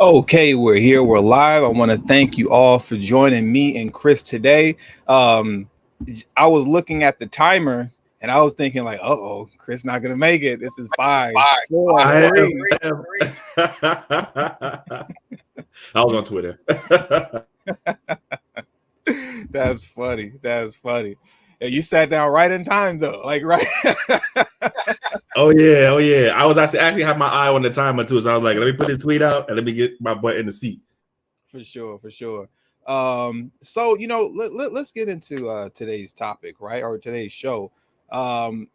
Okay, we're here. We're live. I want to thank you all for joining me and Chris today. I was looking at the timer and I was thinking like, uh-oh, Chris not going to make it. This is 5, 4, 3. I was on Twitter. That's funny. That's funny. Yeah, you sat down right in time though. Like, right. Oh yeah. I was actually have my eye on the timer too. So I was like, let me put this tweet out and let me get my butt in the seat. For sure. So let's get into today's topic, right? Or today's show. I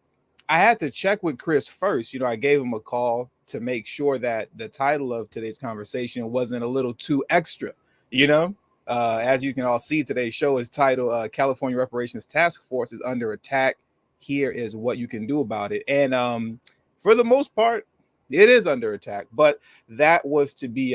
had to check with Chris first. I gave him a call to make sure that the title of today's conversation wasn't a little too extra. As you can all see, today's show is titled California Reparations Task Force is under attack. Here is what you can do about it. And for the most part, it is under attack, but that was to be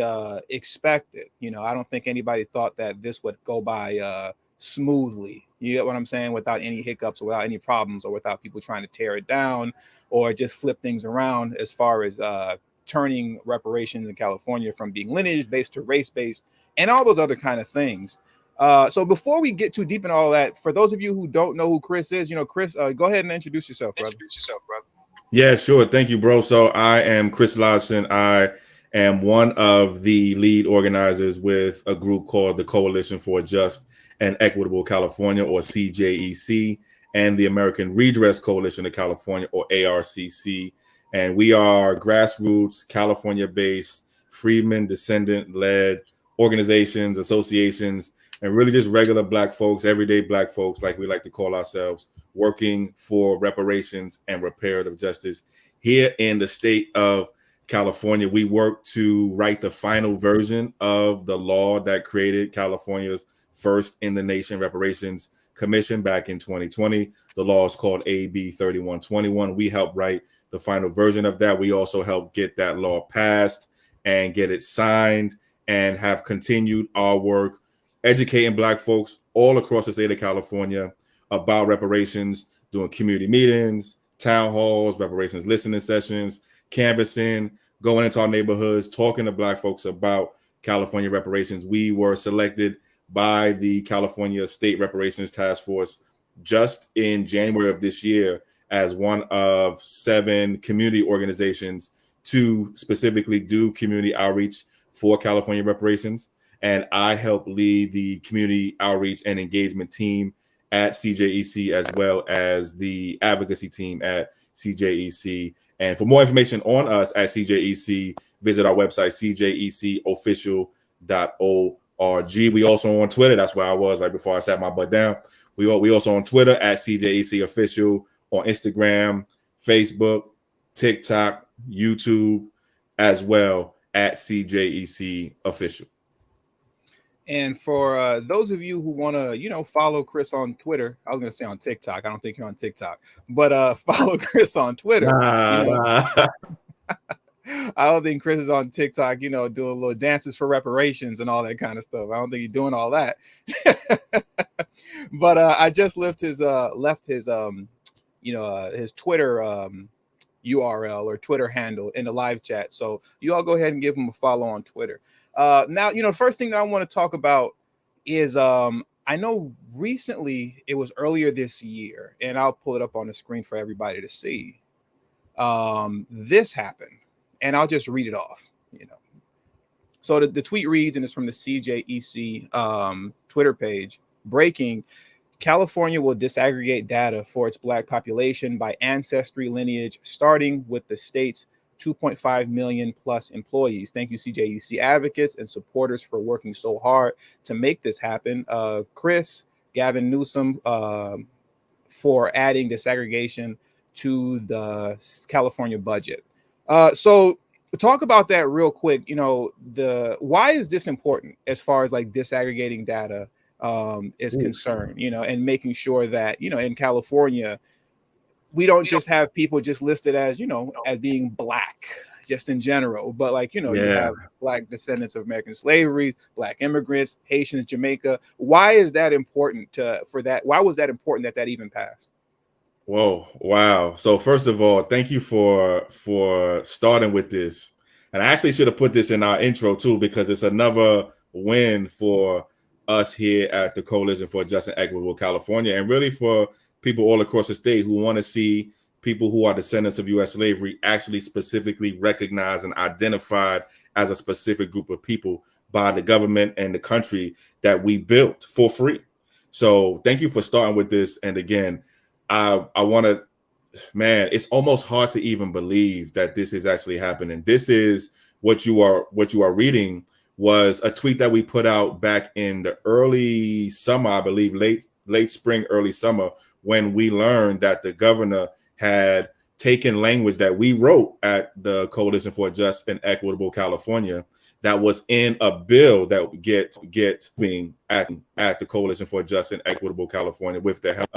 expected. I don't think anybody thought that this would go by smoothly. You get what I'm saying? Without any hiccups, or without any problems, or without people trying to tear it down or just flip things around as far as turning reparations in California from being lineage-based to race-based and all those other kind of things. So before we get too deep in all that, for those of you who don't know who Chris is, Chris, go ahead and introduce yourself, brother. Yeah, sure. Thank you, bro. So I am Chris Lodgson. I am one of the lead organizers with a group called the Coalition for a Just and Equitable California, or CJEC, and the American Redress Coalition of California, or ARCC. And we are grassroots, California-based, freedmen, descendant-led organizations, associations, and really just regular Black folks, everyday Black folks, like we like to call ourselves, working for reparations and reparative justice here in the state of California. We work to write the final version of the law that created California's first in the nation reparations commission back in 2020. The law is called AB 3121. We helped write the final version of that. We also helped get that law passed and get it signed, and have continued our work educating Black folks all across the state of California about reparations, doing community meetings, town halls, reparations listening sessions, canvassing, going into our neighborhoods, talking to Black folks about California reparations. We were selected by the California State Reparations Task Force just in January of this year as one of 7 community organizations to specifically do community outreach for California reparations. And I help lead the community outreach and engagement team at CJEC, as well as the advocacy team at CJEC. And for more information on us at CJEC, visit our website, cjecofficial.org. We also on Twitter. That's where I was right before I sat my butt down. We also on Twitter at CJEC Official, on Instagram, Facebook, TikTok, YouTube, as well at CJEC Official. And for those of you who want to, follow Chris on Twitter, I was going to say on TikTok. I don't think you're on TikTok, but follow Chris on Twitter. I don't think Chris is on TikTok, doing little dances for reparations and all that kind of stuff. I don't think he's doing all that. But I just left his Twitter URL or Twitter handle in the live chat. So you all go ahead and give him a follow on Twitter. Now, first thing that I want to talk about is I know recently, it was earlier this year, and I'll pull it up on the screen for everybody to see. This happened, and I'll just read it off. So the tweet reads, and it's from the CJEC Twitter page: breaking, California will disaggregate data for its Black population by ancestry lineage, starting with the state's 2.5 million plus employees. Thank you, CJEC advocates and supporters, for working so hard to make this happen. Chris, Gavin Newsom, for adding disaggregation to the California budget. So talk about that real quick. Why is this important as far as like disaggregating data is concerned, and making sure that, in California, we don't just have people just listed as, as being Black, just in general, but like, you have Black descendants of American slavery, Black immigrants, Haitians, Jamaica. Why is that important for that? Why was that important that even passed? Whoa, wow. So first of all, thank you for starting with this, And I actually should have put this in our intro too, because it's another win for us here at the Coalition for Just and Equitable California, and really for people all across the state who want to see people who are descendants of U.S. slavery actually specifically recognized and identified as a specific group of people by the government and the country that we built for free. So thank you for starting with this. And again, I want to, man, it's almost hard to even believe that this is actually happening. This is what you are reading was a tweet that we put out back in the early summer, I believe, late spring, early summer, when we learned that the governor had taken language that we wrote at the Coalition for Just and Equitable California that was in a bill that would get being at the Coalition for Just and Equitable California with the help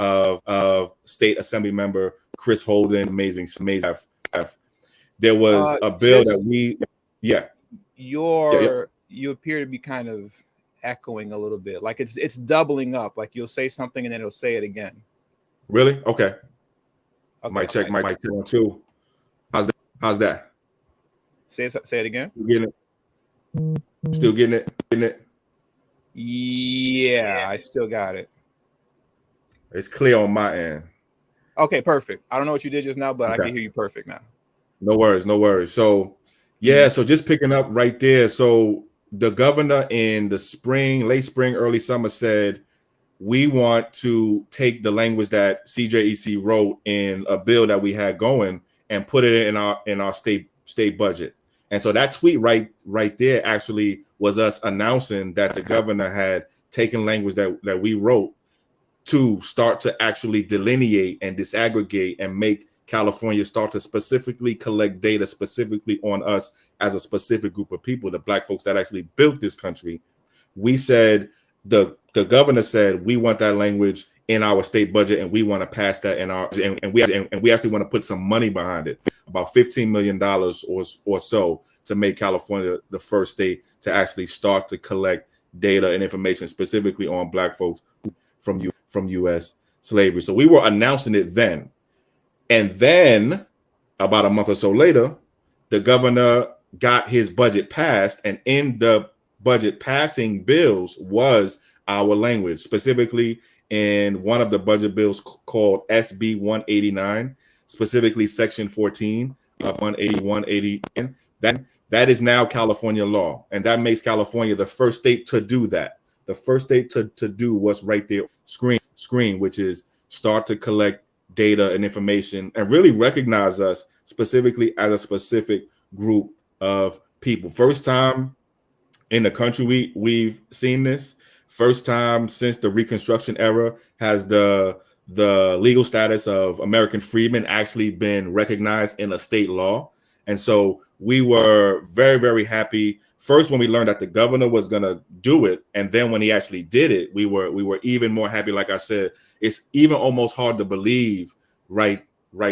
of State Assembly Member Chris Holden, amazing. There was a bill that we, you appear to be kind of echoing a little bit, like it's doubling up. Like you'll say something and then it'll say it again. Really? Okay. Might check on too. How's that? Say it again. Still getting it? Yeah, I still got it. It's clear on my end. Okay, perfect. I don't know what you did just now, but okay. I can hear you perfect now. No worries. So yeah, so just picking up right there. So the governor in the spring, late spring, early summer said, we want to take the language that CJEC wrote in a bill that we had going and put it in our state budget. And so that tweet right there actually was us announcing that the governor had taken language that we wrote to start to actually delineate and disaggregate and make California start to specifically collect data specifically on us as a specific group of people, the Black folks that actually built this country. We said, the governor said, we want that language in our state budget, and we want to pass that in our, and we actually want to put some money behind it, about $15 million or so, to make California the first state to actually start to collect data and information specifically on Black folks from U.S. slavery. So we were announcing it then. And then about a month or so later, the governor got his budget passed, and in the budget passing bills was our language, specifically in one of the budget bills called SB 189, specifically Section 14 of 180. That is now California law, and that makes California the first state to do that. The first state to do what's right there, screen, which is start to collect data and information and really recognize us specifically as a specific group of people. First time in the country we've seen this. First time since the Reconstruction era has the legal status of American freedmen actually been recognized in a state law. And so we were very, very happy first when we learned that the governor was going to do it, and then when he actually did it, we were even more happy. Like I said, it's even almost hard to believe right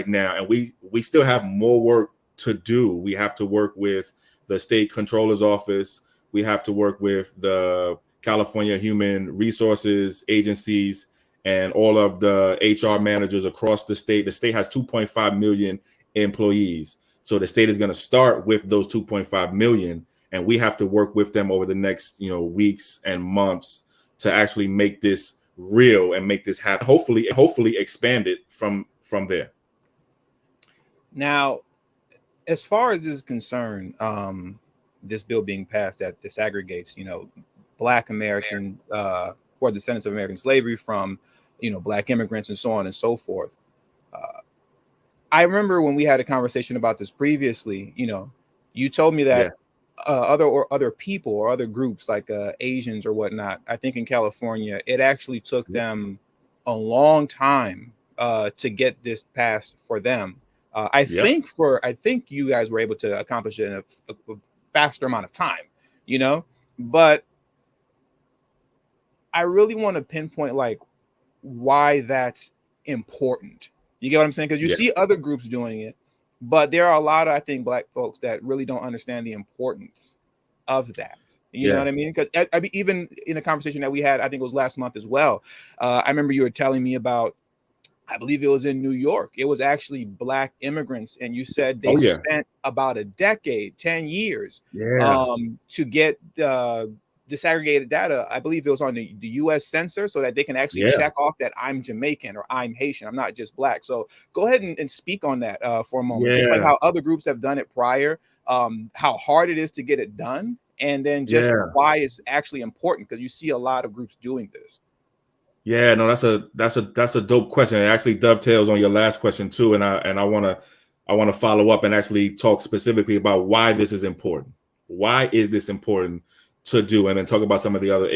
now, and we still have more work to do. We have to work with the state controller's office. We have to work with the California Human Resources agencies and all of the HR managers across the state. The state has 2.5 million employees. So the state is going to start with those 2.5 million, and we have to work with them over the next, weeks and months to actually make this real and make this happen. Hopefully expand it from there. Now, as far as this is concerned, this bill being passed that disaggregates, Black Americans who are descendants of American slavery from, Black immigrants and so on and so forth. I remember when we had a conversation about this previously, you told me that other people or other groups like Asians or whatnot, I think in California, it actually took them a long time to get this passed for them. I think you guys were able to accomplish it in a faster amount of time, but I really want to pinpoint like why that's important. You get what I'm saying? Because you see other groups doing it, but there are a lot of, I think, Black folks that really don't understand the importance of that. You know what I mean? Because I mean, even in a conversation that we had, I think it was last month as well, I remember you were telling me about I believe it was in New York. It was actually Black immigrants, and you said they Oh yeah, spent about a decade, 10 years, yeah, to get disaggregated data. I believe it was on the U.S. Census, so that they can actually yeah, check off that I'm Jamaican or I'm Haitian. I'm not just Black. So go ahead and speak on that for a moment, just like yeah, how other groups have done it prior, how hard it is to get it done, and then just yeah. why it's actually important, because you see a lot of groups doing this. Yeah, no, that's a dope question. It actually dovetails on your last question too, and I wanna follow up and actually talk specifically about why this is important. Why is this important to do, and then talk about some of the other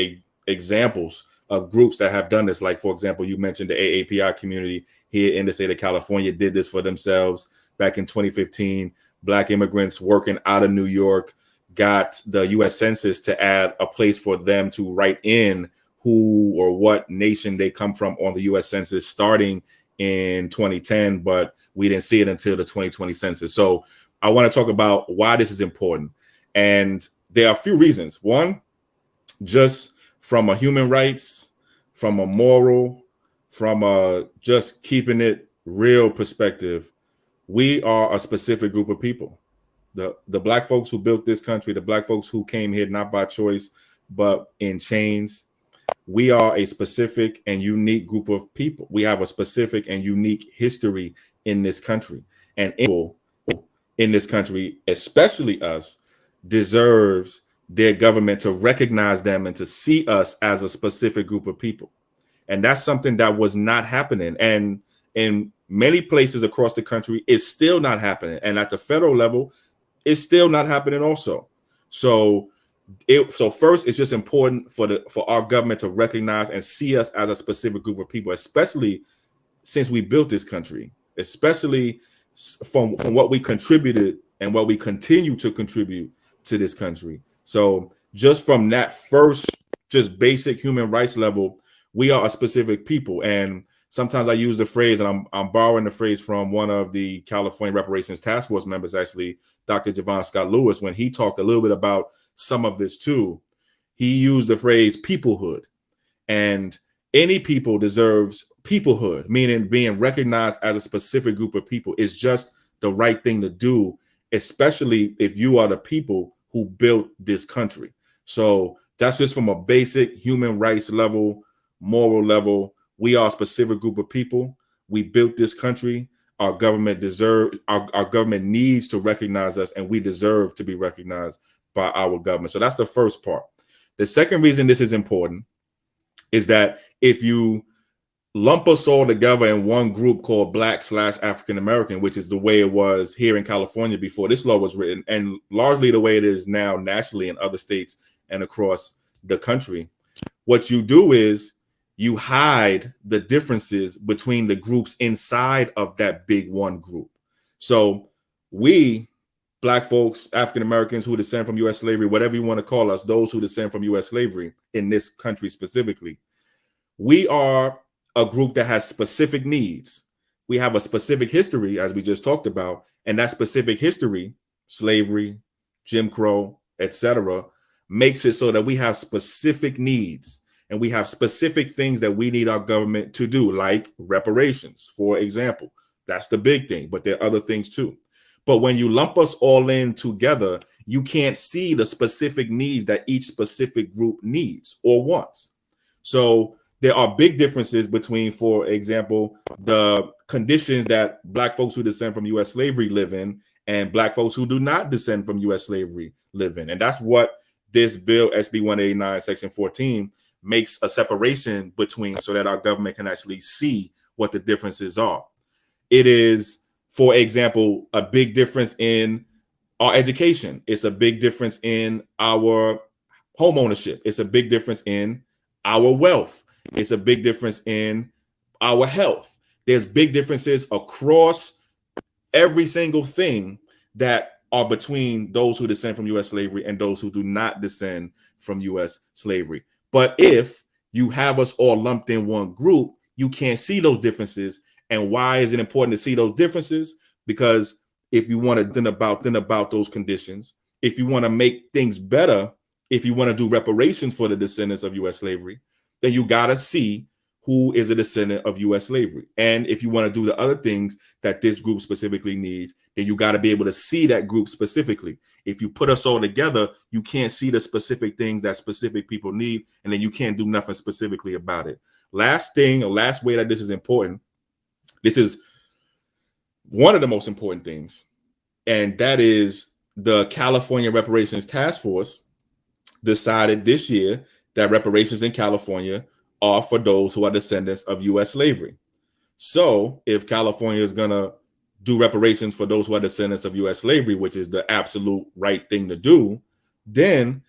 examples of groups that have done this. Like, for example, you mentioned the AAPI community here in the state of California did this for themselves back in 2015. Black immigrants working out of New York got the U.S. Census to add a place for them to write in who or what nation they come from on the U.S. Census starting in 2010, but we didn't see it until the 2020 census. So I want to talk about why this is important. And there are a few reasons. One, just from a human rights, from a moral, from a just keeping it real perspective, we are a specific group of people. The Black folks who built this country, the Black folks who came here not by choice, but in chains, we are a specific and unique group of people. We have a specific and unique history in this country. And in this country, especially us, deserves their government to recognize them and to see us as a specific group of people. And that's something that was not happening. And in many places across the country, it's still not happening. And at the federal level, it's still not happening also. So first, it's just important for our government to recognize and see us as a specific group of people, especially since we built this country, especially from what we contributed and what we continue to contribute to this country. So just from that first, just basic human rights level, we are a specific people. And sometimes I use the phrase, and I'm borrowing the phrase from one of the California Reparations Task Force members, actually, Dr. Javon Scott Lewis, when he talked a little bit about some of this too. He used the phrase peoplehood, and any people deserves peoplehood, meaning being recognized as a specific group of people is just the right thing to do, especially if you are the people who built this country. So that's just from a basic human rights level, moral level. We are a specific group of people. We built this country. Our government our government needs to recognize us, and we deserve to be recognized by our government. So that's the first part. The second reason this is important is that if you lump us all together in one group called Black/African American, which is the way it was here in California before this law was written, and largely the way it is now nationally in other states and across the country, what you do is you hide the differences between the groups inside of that big one group. So we, Black folks, African Americans who descend from U.S. slavery, whatever you want to call us, those who descend from U.S. slavery in this country specifically, we are a group that has specific needs. We have a specific history, as we just talked about, and that specific history, slavery, Jim Crow, etc., makes it so that we have specific needs and we have specific things that we need our government to do, like reparations, for example. That's the big thing, but there are other things too. But when you lump us all in together, you can't see the specific needs that each specific group needs or wants. So there are big differences between, for example, the conditions that Black folks who descend from U.S. slavery live in and Black folks who do not descend from U.S. slavery live in. And that's what this bill, SB 189, Section 14, makes a separation between, so that our government can actually see what the differences are. It is, for example, a big difference in our education. It's a big difference in our home ownership. It's a big difference in our wealth. It's a big difference in our health. There's big differences across every single thing that are between those who descend from U.S. slavery and those who do not descend from U.S. slavery. But if you have us all lumped in one group, you can't see those differences. And why is it important to see those differences? Because if you want to then about those conditions, if you want to make things better, if you want to do reparations for the descendants of U.S. slavery, then you got to see who is a descendant of U.S. slavery. And if you want to do the other things that this group specifically needs, then you got to be able to see that group specifically. If you put us all together, you can't see the specific things that specific people need, and then you can't do nothing specifically about it. Last thing, or last way that this is important, this is one of the most important things, and that is the California Reparations Task Force decided this year that reparations in California are for those who are descendants of U.S. slavery. So if California is going to do reparations for those who are descendants of U.S. slavery, which is the absolute right thing to do, then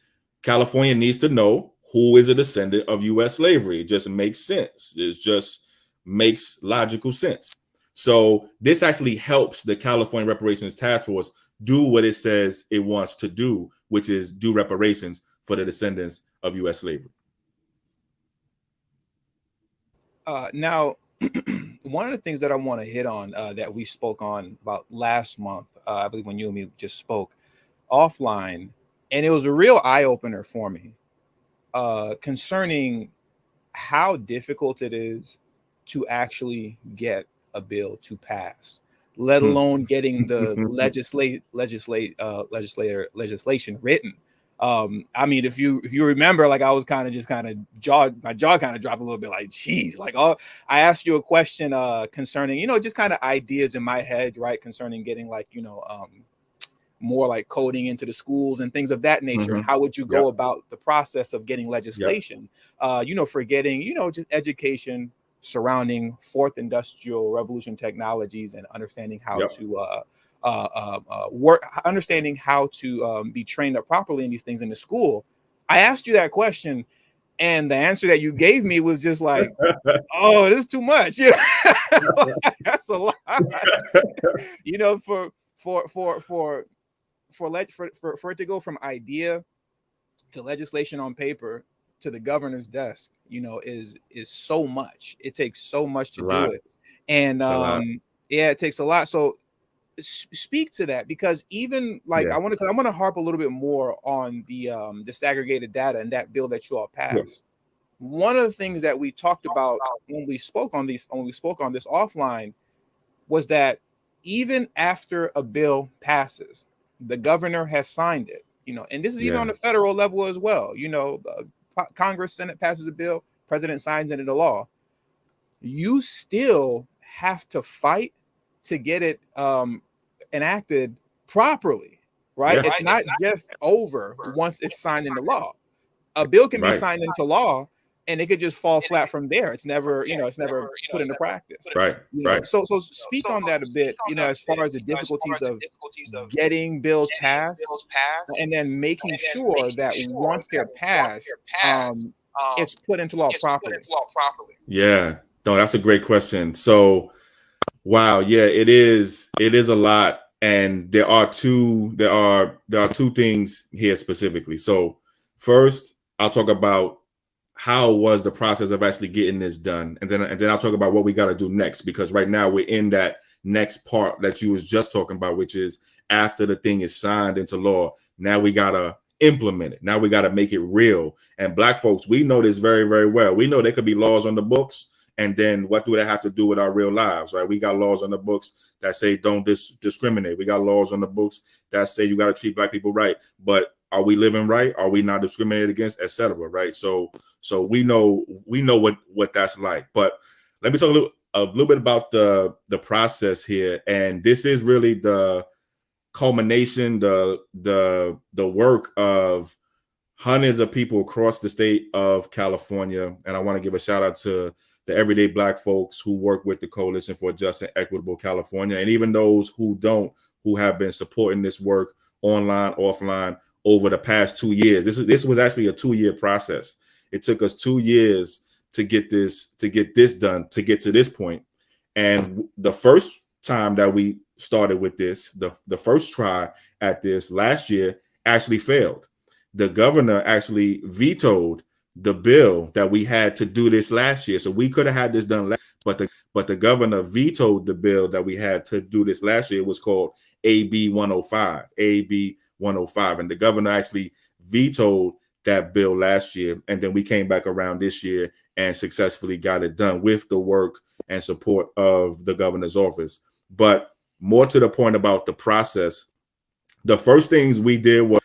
California needs to know who is a descendant of U.S. slavery. It just makes sense. It just makes logical sense. So this actually helps the California Reparations Task Force do what it says it wants to do, which is do reparations for the descendants of U.S. slavery. Now, one of the things that I want to hit on that we spoke on about last month, I believe when you and me just spoke offline, and it was a real eye-opener for me concerning how difficult it is to actually get a bill to pass, let alone getting the legislation written. I mean, if you remember, like I was my jaw kind of dropped a little bit, like, geez, like, I asked you a question concerning, just kind of ideas in my head, right, concerning getting like, more like coding into the schools and things of that nature. And how would you go about the process of getting legislation, for getting, just education surrounding fourth industrial revolution technologies and understanding how to work, understanding how to be trained up properly in these things in the school. I asked you that question, and the answer that you gave me was just like, oh, this is too much. That's a lot. For it to go from idea to legislation on paper to the governor's desk, is so much. It takes so much to do it. And it takes a lot. So speak to that, because even like I want to harp a little bit more on the disaggregated data and that bill that you all passed. One of the things that we talked about when we spoke on this offline was that even after a bill passes, the governor has signed it, and this is even on the federal level as well. Congress, Senate passes a bill, president signs it into law. You still have to fight to get it enacted properly, right? It's not just over once it's signed into law. A bill can be signed into law, and it could just fall flat from there. It's never, it's never put into practice. So speak on that a bit, as far as the difficulties of getting bills passed, and then making sure that once they're passed, it's put into law properly. Yeah, no, that's a great question. So, wow, it is a lot, and there are two things here specifically. So, first, I'll talk about how was the process of actually getting this done, and then I'll talk about what we got to do next, because right now we're in that next part that you was just talking about, which is after the thing is signed into law, now we gotta implement it. Now we gotta make it real. And Black folks, we know this very, very well. We know there could be laws on the books, and then what do they have to do with our real lives, right? We got laws on the books that say don't discriminate. We got laws on the books that say you got to treat Black people right. But are we living right? Are we not discriminated against, etc.? Right? So we know what that's like. But let me talk a little bit about the process here. And this is really the culmination, the work of hundreds of people across the state of California. And I want to give a shout out to the everyday Black folks who work with the Coalition for Just and Equitable California, and even those who have been supporting this work online, offline, over the past 2 years. This was actually a 2-year process. It took us 2 years to get this done, to get to this point. And the first time that we started with this, the first try at this last year actually failed. The governor actually vetoed the bill that we had to do this last year. So we could have had this done last, but the governor vetoed the bill that we had to do this last year. It was called AB 105, and the governor actually vetoed that bill last year, and then we came back around this year and successfully got it done with the work and support of the governor's office. But more to the point about the process, the first things we did was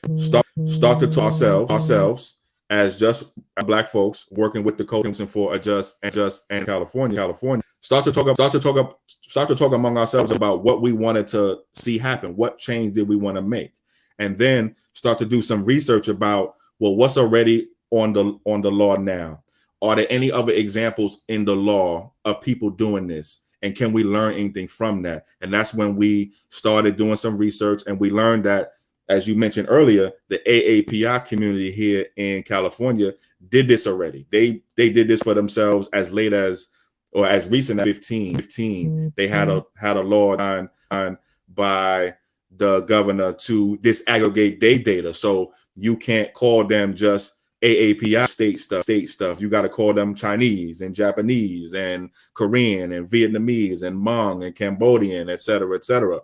start to talk ourselves as just Black folks working with the coalition for a just and California. Start to talk among ourselves about what we wanted to see happen, what change did we want to make, and then start to do some research about, well, what's already on the law now? Are there any other examples in the law of people doing this? And can we learn anything from that? And that's when we started doing some research, and we learned that, as you mentioned earlier, the AAPI community here in California did this already. They did this for themselves as late as, or as recent as 15. They had a law on by the governor to disaggregate their data. So you can't call them just AAPI state stuff. You got to call them Chinese and Japanese and Korean and Vietnamese and Hmong and Cambodian, et cetera, et cetera.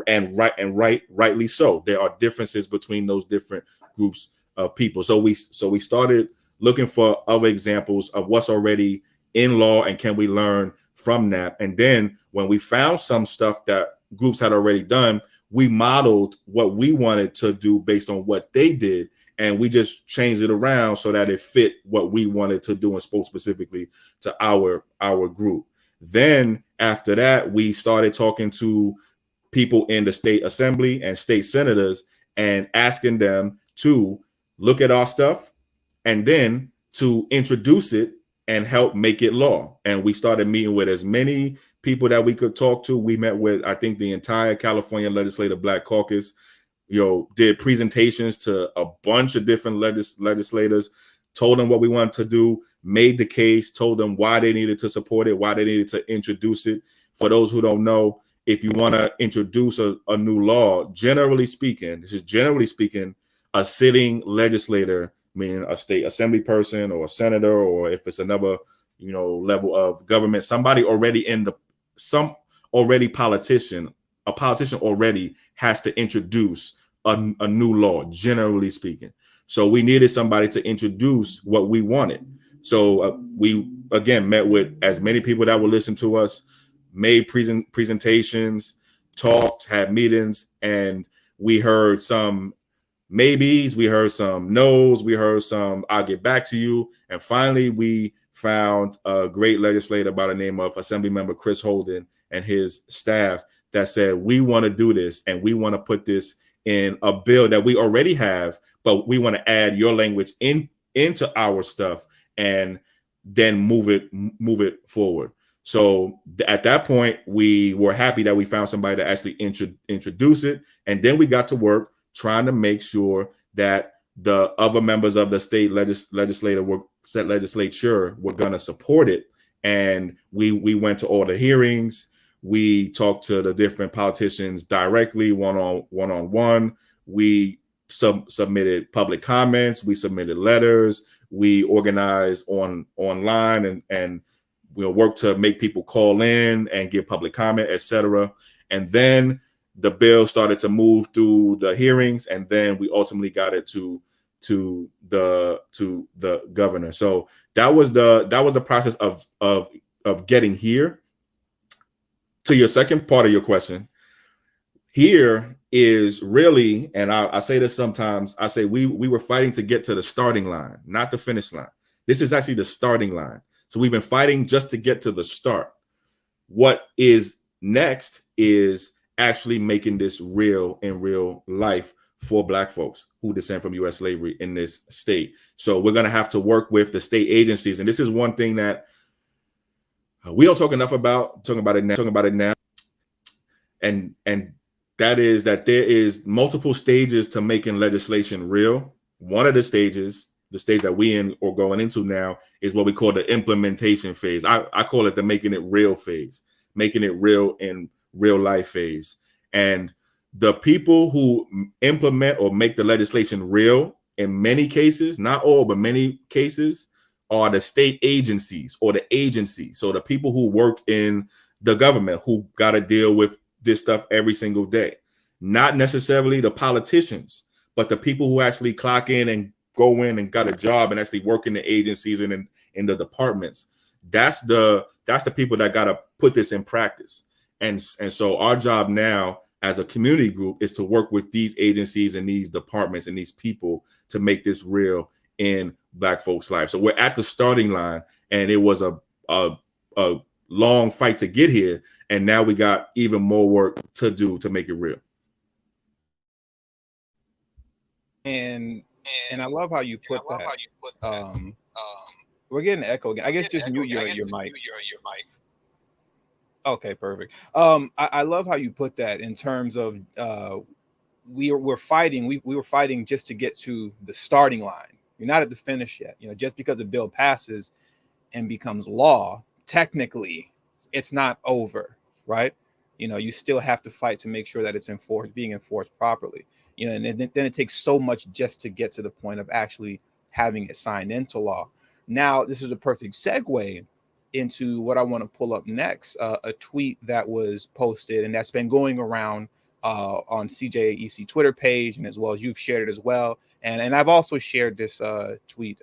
And rightly so. There are differences between those different groups of people. So we started looking for other examples of what's already in law and can we learn from that. And then when we found some stuff that groups had already done, we modeled what we wanted to do based on what they did, and we just changed it around so that it fit what we wanted to do and spoke specifically to our group. Then after that, we started talking to people in the state assembly and state senators and asking them to look at our stuff and then to introduce it and help make it law. And we started meeting with as many people that we could talk to. We met with, I think, the entire California Legislative Black Caucus, did presentations to a bunch of different legislators, told them what we wanted to do, made the case, told them why they needed to support it, why they needed to introduce it. For those who don't know, if you want to introduce a new law, generally speaking, a sitting legislator, meaning a state assembly person or a senator, or if it's another, level of government, somebody already politician already has to introduce a new law, generally speaking. So we needed somebody to introduce what we wanted. So we, again, met with as many people that would listen to us, made presentations, talked, had meetings, and we heard some maybes, we heard some no's, we heard some I'll get back to you. And finally, we found a great legislator by the name of Assemblymember Chris Holden and his staff that said, we want to do this and we want to put this in a bill that we already have, but we want to add your language into our stuff and then move it forward. So at that point, we were happy that we found somebody to actually introduce it. And then we got to work trying to make sure that the other members of the state legislature were going to support it. And we went to all the hearings. We talked to the different politicians directly, one-on-one. We submitted public comments. We submitted letters. We organized online and we'll work to make people call in and give public comment, etc. And then the bill started to move through the hearings, and then we ultimately got it to the governor. So that was the process of getting here. To your second part of your question, here is really, and I say this sometimes, I say we were fighting to get to the starting line, not the finish line. This is actually the starting line. So we've been fighting just to get to the start. What is next is actually making this real in real life for Black folks who descend from U.S. slavery in this state. So we're going to have to work with the state agencies. And this is one thing that we don't talk enough about, talking about it now. And that is that there is multiple stages to making legislation real. One of the stages, the stage that we in or going into now, is what we call the implementation phase. I call it the making it real phase, making it real in real life phase. And the people who implement or make the legislation real, in many cases, not all, but many cases, are the state agencies or the agencies. So the people who work in the government who got to deal with this stuff every single day, not necessarily the politicians, but the people who actually clock in and go in and got a job and actually work in the agencies and in the departments. That's the people that got to put this in practice. And so our job now as a community group is to work with these agencies and these departments and these people to make this real in Black folks' lives. So we're at the starting line, and it was a long fight to get here, and now we got even more work to do to make it real. And I love how you put that. We're getting an echo again. I guess just mute your mic. Okay, perfect. I love how you put that in terms of we're fighting. We were fighting just to get to the starting line. You're not at the finish yet. You know, just because a bill passes and becomes law, technically, it's not over, right? You know, you still have to fight to make sure that it's being enforced properly. You know, and then it takes so much just to get to the point of actually having it signed into law. Now, this is a perfect segue into what I want to pull up next, a tweet that was posted and that's been going around on CJEC Twitter page, and as well as you've shared it as well. And I've also shared this tweet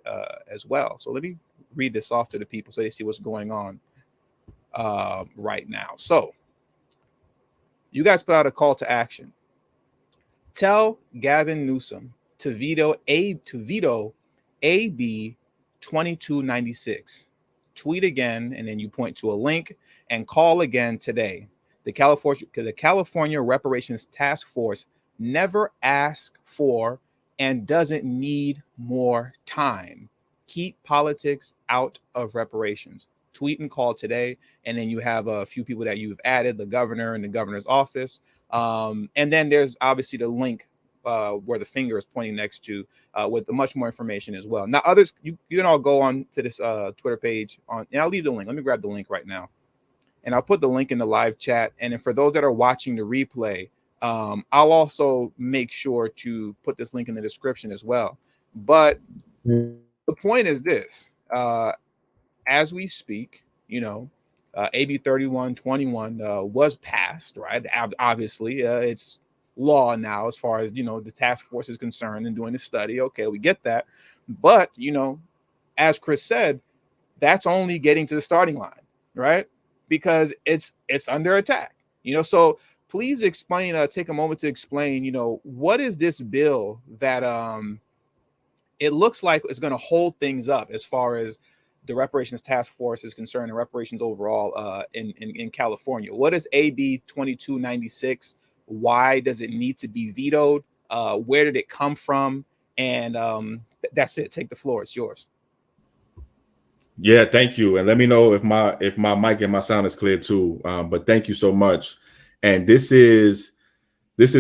as well. So let me read this off to the people so they see what's going on right now. So you guys put out a call to action. Tell Gavin Newsom to veto AB 2296. Tweet again, and then you point to a link and call again today. The California Reparations Task Force never asked for and doesn't need more time. Keep politics out of reparations. Tweet and call today, and then you have a few people that you've added, the governor and the governor's office. And then there's obviously the link where the finger is pointing next to with much more information as well. Now, others, you can all go on to this Twitter page and I'll leave the link. Let me grab the link right now, and I'll put the link in the live chat. And then for those that are watching the replay, I'll also make sure to put this link in the description as well. But the point is this: as we speak, you know, AB 3121 was passed, right? Obviously, it's law now as far as, you know, the task force is concerned and doing the study. Okay, we get that. But, you know, as Chris said, that's only getting to the starting line, right? Because it's under attack, you know. So please explain, take a moment to explain, you know, what is this bill that it looks like it's going to hold things up as far as the reparations task force is concerned and reparations overall in California. What is AB 2296? Why does it need to be vetoed? Where did it come from? And that's it. Take the floor. It's yours. Yeah, thank you. And let me know if my mic and my sound is clear too. But thank you so much. And this is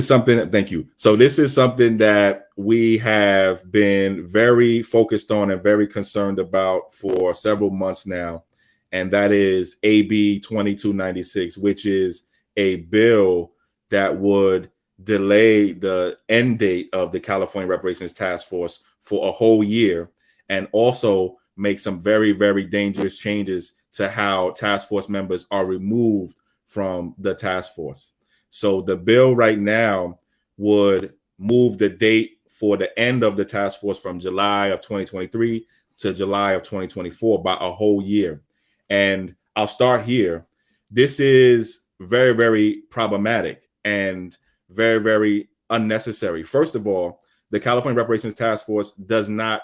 something, thank you. So this is something that we have been very focused on and very concerned about for several months now. And that is AB 2296, which is a bill that would delay the end date of the California Reparations Task Force for a whole year, and also make some very, very dangerous changes to how task force members are removed from the task force. So the bill right now would move the date for the end of the task force from July of 2023 to July of 2024 by a whole year. And I'll start here. This is very, very problematic and very, very unnecessary. First of all, the California Reparations Task Force does not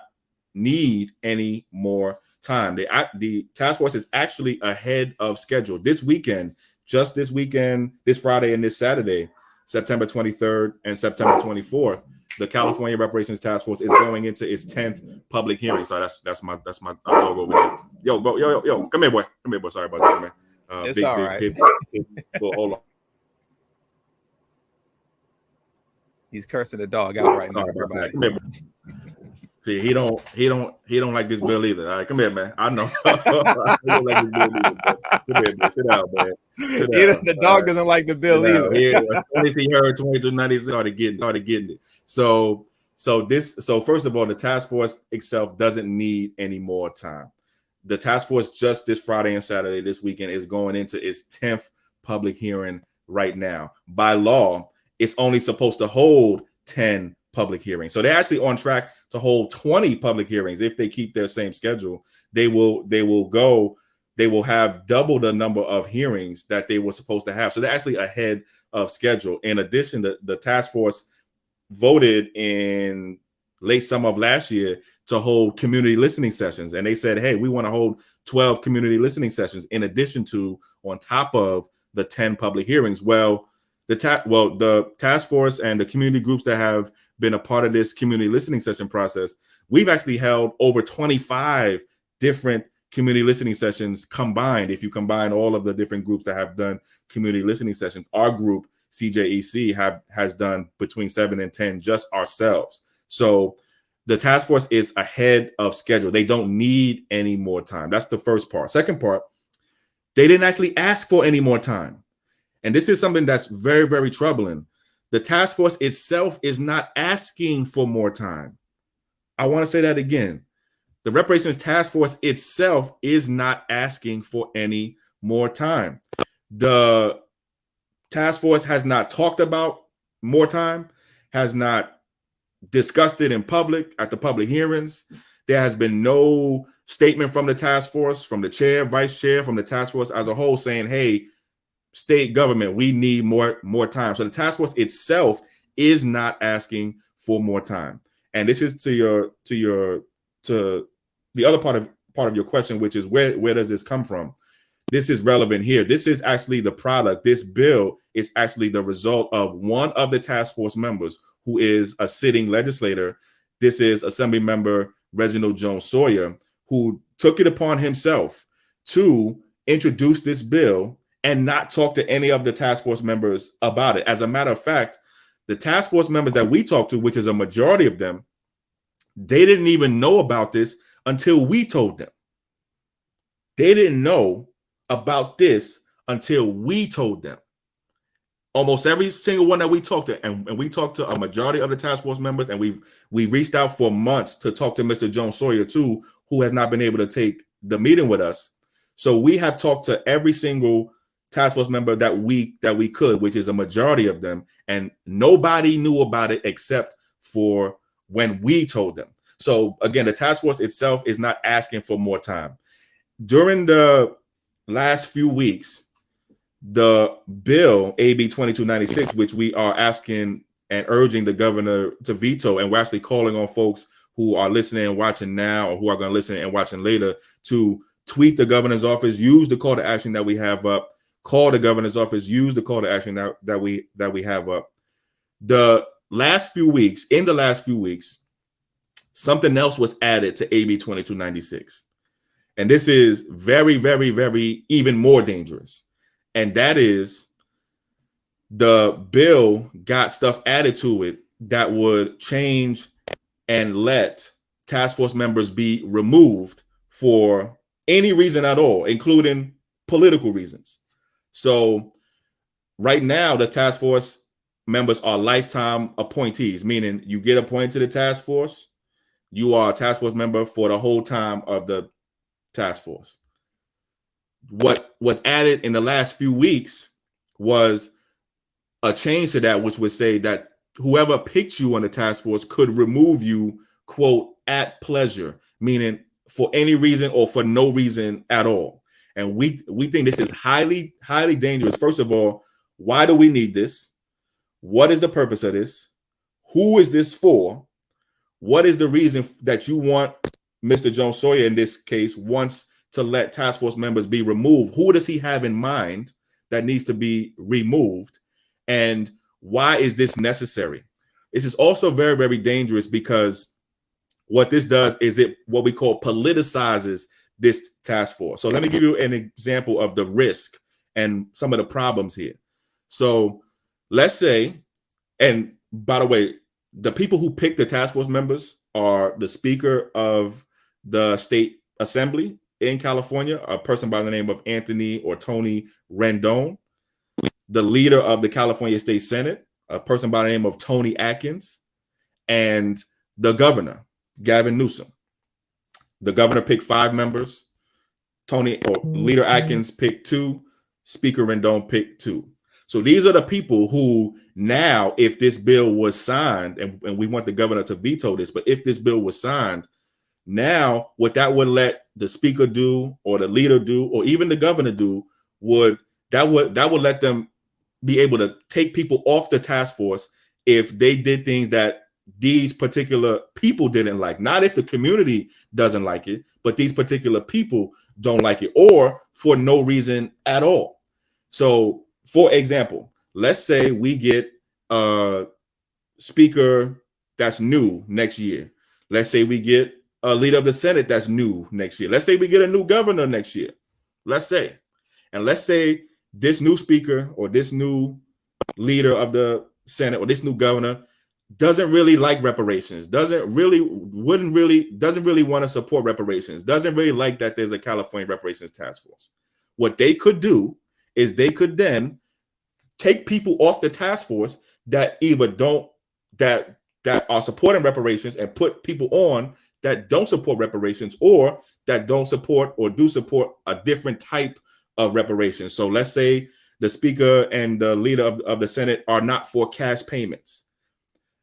need any more time. The task force is actually ahead of schedule. This weekend, just this weekend, this Friday and this Saturday, September 23rd and September 24th, the California Reparations Task Force is going into its 10th public hearing. So that's my dog over there. Yo, bro, yo, come here, boy. Come here, boy. Sorry about that, man. It's all right. Well, hold on. He's cursing the dog out right now. Come here, see, he don't like this bill either. All right, come here, man. I know. I don't like this bill either, come here, man. Sit down, man. Sit down. The dog doesn't like the bill either. Yeah, as he heard 2296 started getting it. So first of all, the task force itself doesn't need any more time. The task force just this Friday and Saturday this weekend is going into its 10th public hearing right now. By law, it's only supposed to hold 10 public hearings. So they're actually on track to hold 20 public hearings. If they keep their same schedule, they will have double the number of hearings that they were supposed to have. So they're actually ahead of schedule. In addition, the task force voted in late summer of last year to hold community listening sessions. And they said, hey, we want to hold 12 community listening sessions in addition to, on top of the 10 public hearings. Well, the task force and the community groups that have been a part of this community listening session process, we've actually held over 25 different community listening sessions combined. If you combine all of the different groups that have done community listening sessions, our group, CJEC, has done between 7 and 10 just ourselves. So the task force is ahead of schedule. They don't need any more time. That's the first part. Second part, they didn't actually ask for any more time. And this is something that's very, very troubling. The task force itself is not asking for more time. I want to say that again. The Reparations Task Force itself is not asking for any more time. The task force has not talked about more time, has not discussed it in public at the public hearings. There has been no statement from the task force, from the chair, vice chair, from the task force as a whole saying, hey, state government, we need more time. So the task force itself is not asking for more time. And this is to the other part of your question, which is where does this come from? This is relevant here. This is actually the product. This bill is actually the result of one of the task force members who is a sitting legislator. This is Assembly Member Reginald Jones Sawyer, who took it upon himself to introduce this bill and not talk to any of the task force members about it. As a matter of fact, the task force members that we talked to, which is a majority of them, they didn't even know about this until we told them. They didn't know about this until we told them. Almost every single one that we talked to, and we talked to a majority of the task force members, and we reached out for months to talk to Mr. Jones Sawyer too, who has not been able to take the meeting with us. So we have talked to every single task force member that we could, which is a majority of them, and nobody knew about it except for when we told them. So again, the task force itself is not asking for more time. During the last few weeks, the bill AB 2296, which we are asking and urging the governor to veto, and we're actually calling on folks who are listening and watching now, or who are going to listen and watching later, to tweet the governor's office, use the call to action that we have up, call the governor's office, use the call to action that we have up. In the last few weeks, something else was added to AB 2296. And this is very, very, very even more dangerous. And that is, the bill got stuff added to it that would change and let task force members be removed for any reason at all, including political reasons. So right now, the task force members are lifetime appointees, meaning you get appointed to the task force, you are a task force member for the whole time of the task force. What was added in the last few weeks was a change to that, which would say that whoever picked you on the task force could remove you, quote, at pleasure, meaning for any reason or for no reason at all. And we think this is highly, highly dangerous. First of all, why do we need this? What is the purpose of this? Who is this for? What is the reason that you want Mr. Jones Sawyer, in this case, wants to let task force members be removed? Who does he have in mind that needs to be removed? And why is this necessary? This is also very, very dangerous, because what this does is it what we call politicizes this task force. So let me give you an example of the risk and some of the problems here. So let's say, and by the way, the people who pick the task force members are the Speaker of the State Assembly in California, a person by the name of Anthony or Tony Rendon, the leader of the California State Senate, a person by the name of Tony Atkins, and the governor, Gavin Newsom. The governor picked 5 members. Leader Atkins picked 2. Speaker Rendon picked 2. So these are the people who now, if this bill was signed, and we want the governor to veto this, but if this bill was signed, now what that would let the speaker do, or the leader do, or even the governor do, would let them be able to take people off the task force if they did things that these particular people didn't like. Not if the community doesn't like it, but these particular people don't like it, or for no reason at all. So, for example, let's say we get a speaker that's new next year. Let's say we get a leader of the Senate that's new next year. Let's say we get a new governor next year. Let's say this new speaker or this new leader of the Senate or this new governor doesn't really like reparations, doesn't really want to support reparations, doesn't really like that there's a California reparations task force. What they could do is they could then take people off the task force that either that are supporting reparations, and put people on that don't support reparations, or that don't support or do support a different type of reparations. So let's say the speaker and the leader of the Senate are not for cash payments.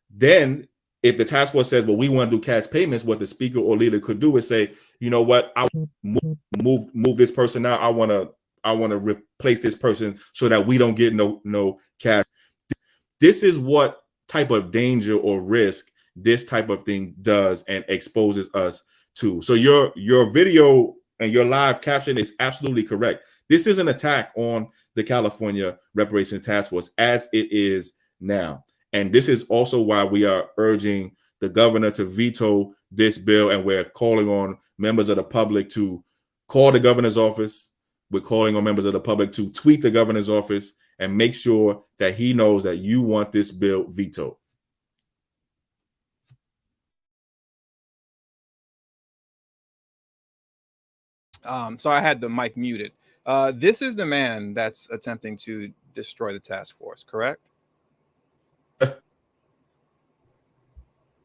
Then if the task force says, well, we want to do cash payments, what the speaker or leader could do is say, you know what, I move this person out. I want to replace this person so that we don't get no cash. This is what type of danger or risk this type of thing does and exposes us to. So your video and your live caption is absolutely correct. This is an attack on the California Reparations Task Force as it is now. And this is also why we are urging the governor to veto this bill, and we're calling on members of the public to call the governor's office. We're calling on members of the public to tweet the governor's office and make sure that he knows that you want this bill vetoed. So I had the mic muted. This is the man that's attempting to destroy the task force, correct?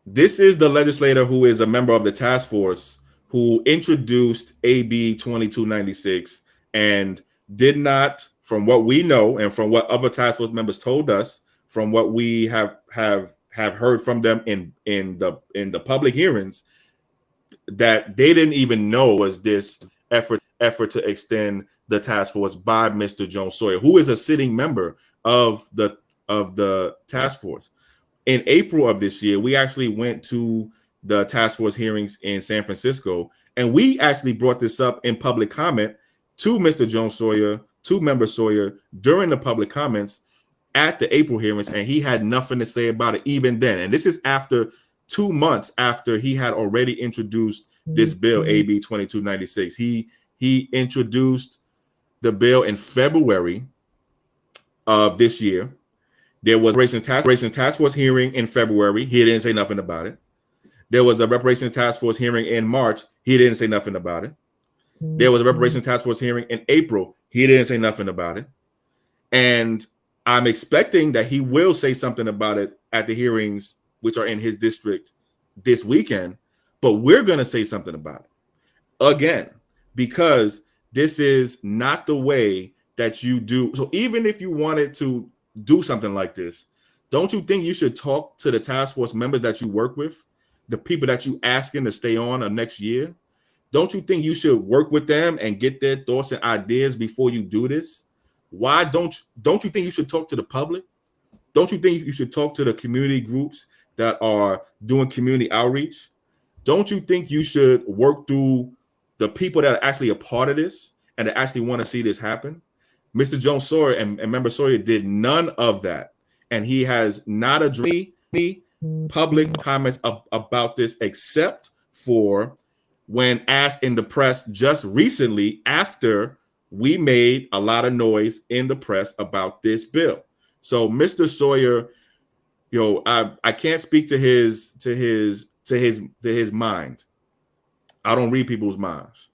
This is the legislator who is a member of the task force who introduced AB 2296 and did not, from what we know and from what other task force members told us, from what we have heard from them in the public hearings, that they didn't even know was this effort to extend the task force by Mr. Jones Sawyer, who is a sitting member of the task force. In April of this year, we actually went to the task force hearings in San Francisco, and we actually brought this up in public comment to Mr. Jones Sawyer, to Member Sawyer, during the public comments at the April hearings, and he had nothing to say about it even then. And this is after 2 months after he had already introduced this bill, AB 2296. He introduced the bill in February of this year. There was a reparations task force hearing in February. He didn't say nothing about it. There was a reparations task force hearing in March. He didn't say nothing about it. There was a reparations task force hearing in April. He didn't say nothing about it. And I'm expecting that he will say something about it at the hearings, which are in his district this weekend. But we're going to say something about it again, because this is not the way that you do. So even if you wanted to do something like this, don't you think you should talk to the task force members that you work with, the people that you asking to stay on next year? Don't you think you should work with them and get their thoughts and ideas before you do this? Why don't you think you should talk to the public? Don't you think you should talk to the community groups that are doing community outreach? Don't you think you should work through the people that are actually a part of this and that actually want to see this happen? Mr. Jones Sawyer and Member Sawyer did none of that. And he has not addressed any public comments about this, except for when asked in the press just recently, after we made a lot of noise in the press about this bill. So Mr. Sawyer, I can't speak to his mind. I don't read people's minds.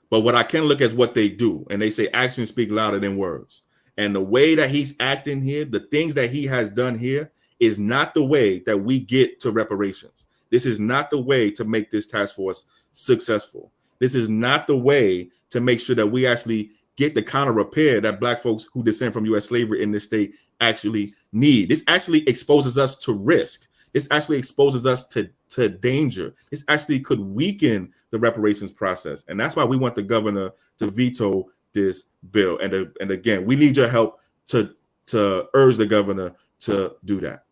But what I can look at is what they do. And they say actions speak louder than words. And the way that he's acting here, the things that he has done here, is not the way that we get to reparations. This is not the way to make this task force successful. This is not the way to make sure that we actually get the kind of repair that Black folks who descend from U.S. slavery in this state actually need. This actually exposes us to risk. This actually exposes us to danger. This actually could weaken the reparations process. And that's why we want the governor to veto this bill. And again, we need your help to urge the governor to do that.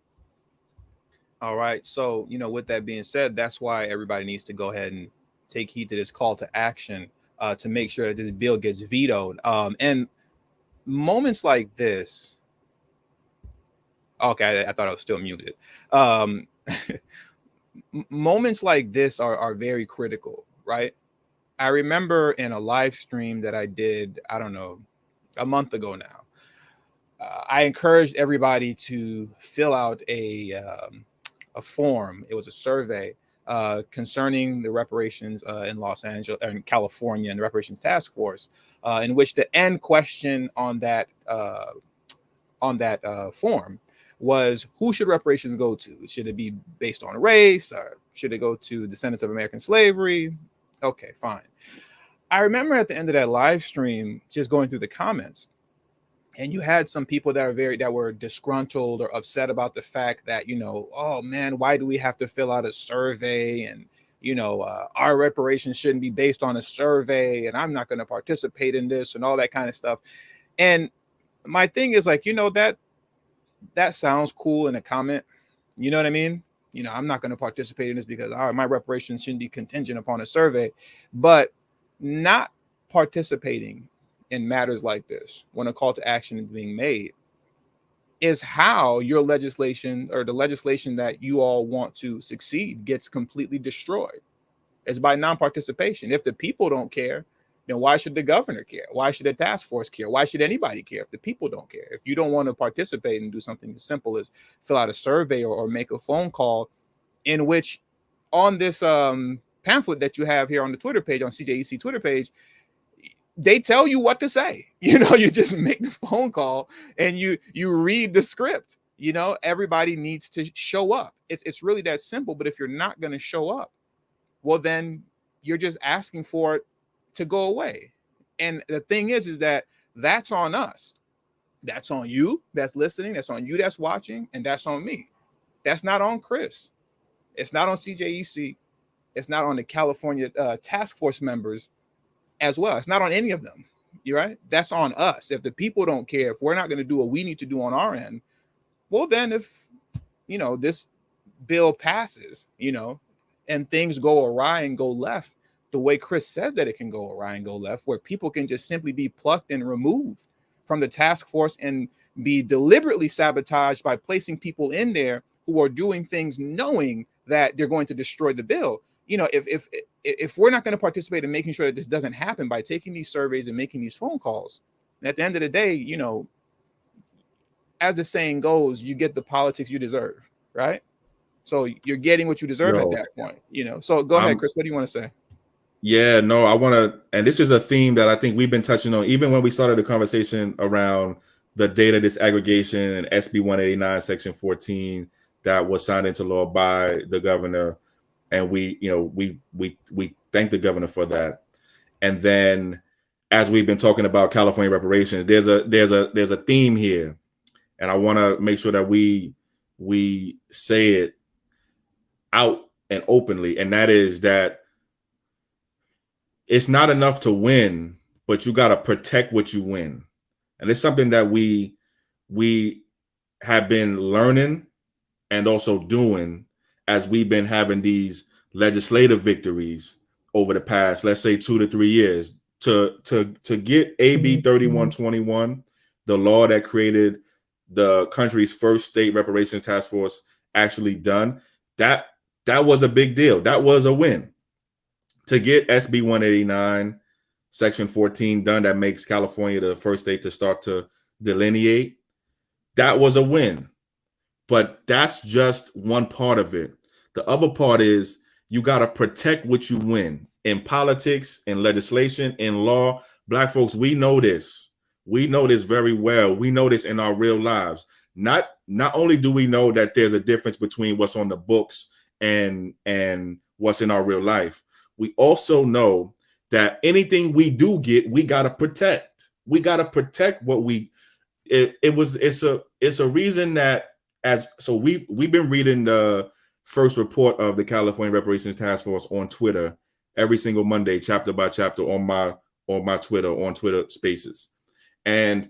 All right. So, with that being said, that's why everybody needs to go ahead and take heed to this call to action to make sure that this bill gets vetoed. And moments like this. Okay, I thought I was still muted. Moments like this are very critical, right? I remember in a live stream that I did, I don't know, a month ago now, I encouraged everybody to fill out a form. It was a survey concerning the reparations in Los Angeles, in California, and the reparations task force, in which the end question on that form was, who should reparations go to? Should it be based on race, or should it go to descendants of American slavery? Okay, fine. I remember at the end of that live stream just going through the comments, and you had some people that were disgruntled or upset about the fact that, oh man, why do we have to fill out a survey? And, our reparations shouldn't be based on a survey, and I'm not going to participate in this, and all that kind of stuff. And my thing is like, that sounds cool in a comment. You know what I mean? I'm not going to participate in this because my reparations shouldn't be contingent upon a survey. But not participating in matters like this, when a call to action is being made, is how your legislation, or the legislation that you all want to succeed, gets completely destroyed. It's by non-participation. If the people don't care, then why should the governor care? Why should the task force care? Why should anybody care if the people don't care? If you don't want to participate and do something as simple as fill out a survey or make a phone call, in which on this pamphlet that you have here on the Twitter page, on CJEC Twitter page, they tell you what to say. You just make the phone call and you read the script. Everybody needs to show up. It's really that simple. But if you're not going to show up, well, then you're just asking for it to go away. And the thing is that that's on us. That's on you that's listening. That's on you that's watching. And that's on me. That's not on Chris. It's not on CJEC. It's not on the California task force members as well. It's not on any of them. You're right. That's on us. If the people don't care, if we're not going to do what we need to do on our end, well, then if, this bill passes, and things go awry and go left, the way Chris says that it can go awry and go left, where people can just simply be plucked and removed from the task force and be deliberately sabotaged by placing people in there who are doing things knowing that they're going to destroy the bill. If we're not going to participate in making sure that this doesn't happen by taking these surveys and making these phone calls, at the end of the day, as the saying goes, you get the politics you deserve, right? So you're getting what you deserve at that point, So go ahead, Chris. What do you want to say? Yeah, no, I want to, and this is a theme that I think we've been touching on, even when we started the conversation around the data disaggregation and SB 189, Section 14, that was signed into law by the governor. And we thank the governor for that. And then, as we've been talking about California reparations, there's a theme here, and I want to make sure that we say it out and openly, and that is that it's not enough to win, but you got to protect what you win. And it's something that we have been learning and also doing as we've been having these legislative victories over the past, let's say, 2 to 3 years, to get AB 3121, the law that created the country's first state reparations task force, actually done. That was a big deal. That was a win. To get SB 189, Section 14 done, that makes California the first state to start to delineate, that was a win. But that's just one part of it. The other part is you got to protect what you win. In politics, in legislation, in law, Black folks, we know this. We know this very well. We know this in our real lives. Not only do we know that there's a difference between what's on the books and what's in our real life, we also know that anything we do get, we got to protect. we got to protect what we. It's a reason that we've been reading the first report of the California Reparations Task Force on Twitter every single Monday, chapter by chapter on my Twitter Spaces, and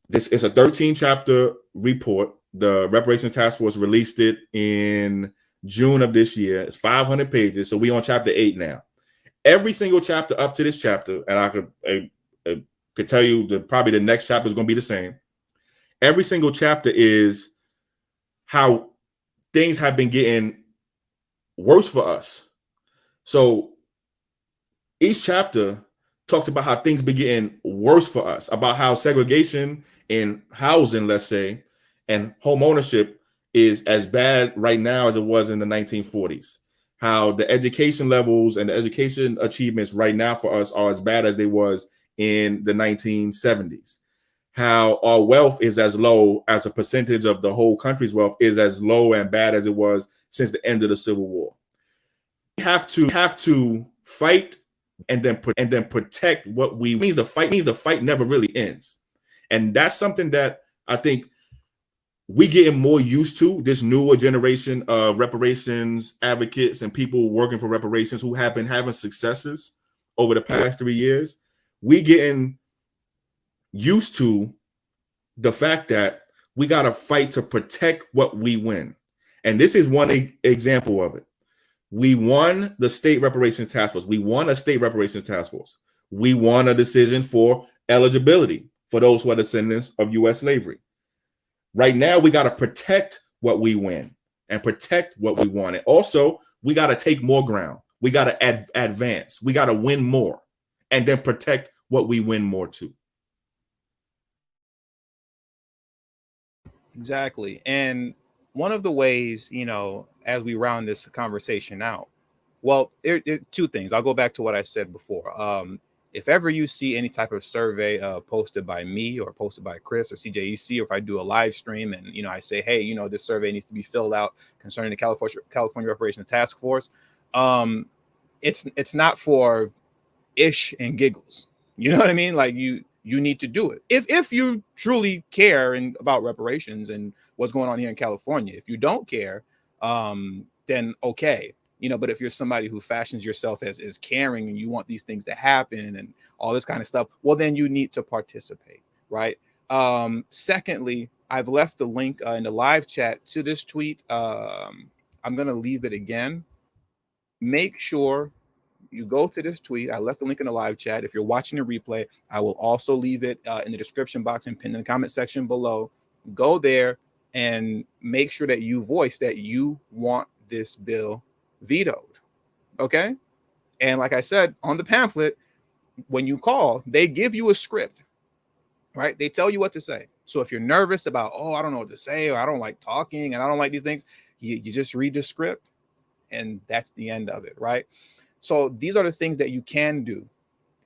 this is a 13 chapter report. The Reparations Task Force released it in June of this year. It's 500 pages, so we on chapter 8 now. Every single chapter up to this chapter, and I could tell you that probably the next chapter is going to be the same. Every single chapter is how things have been getting worse for us. So each chapter talks about how things been getting worse for us, about how segregation in housing, let's say, and home ownership is as bad right now as it was in the 1940s. How the education levels and the education achievements right now for us are as bad as they was in the 1970s. How our wealth is as low as a percentage of the whole country's wealth is as low and bad as it was since the end of the Civil War. We have to fight and then protect what we means the fight never really ends. And that's something that I think we getting more used to, this newer generation of reparations advocates and people working for reparations who have been having successes over the past 3 years. We getting used to the fact that we got to fight to protect what we win. And this is one example of it. We won the state reparations task force. We won a state reparations task force. We won a decision for eligibility for those who are descendants of U.S. slavery. Right now, we got to protect what we win and protect what we want. And also, we got to take more ground. We got to advance. We got to win more and then protect what we win more too. Exactly. And one of the ways, as we round this conversation out, well, there are two things. I'll go back to what I said before. If ever you see any type of survey posted by me or posted by Chris or CJEC, or if I do a live stream and, I say, hey, this survey needs to be filled out concerning the California Reparations Task Force, it's not for ish and giggles. You know what I mean? Like you need to do it. If you truly care about reparations and what's going on here in California. If you don't care, then okay. But if you're somebody who fashions yourself as caring and you want these things to happen and all this kind of stuff, well, then you need to participate, right? Secondly, I've left the link in the live chat to this tweet. I'm going to leave it again. Make sure you go to this tweet. I left the link in the live chat. If you're watching the replay, I will also leave it in the description box and pinned in the comment section below. Go there and make sure that you voice that you want this bill vetoed. Okay. And like I said on the pamphlet, when you call, they give you a script, right? They tell you what to say. So if you're nervous about, I don't know what to say, or I don't like talking and I don't like these things, you just read the script and that's the end of it, right? So these are the things that you can do.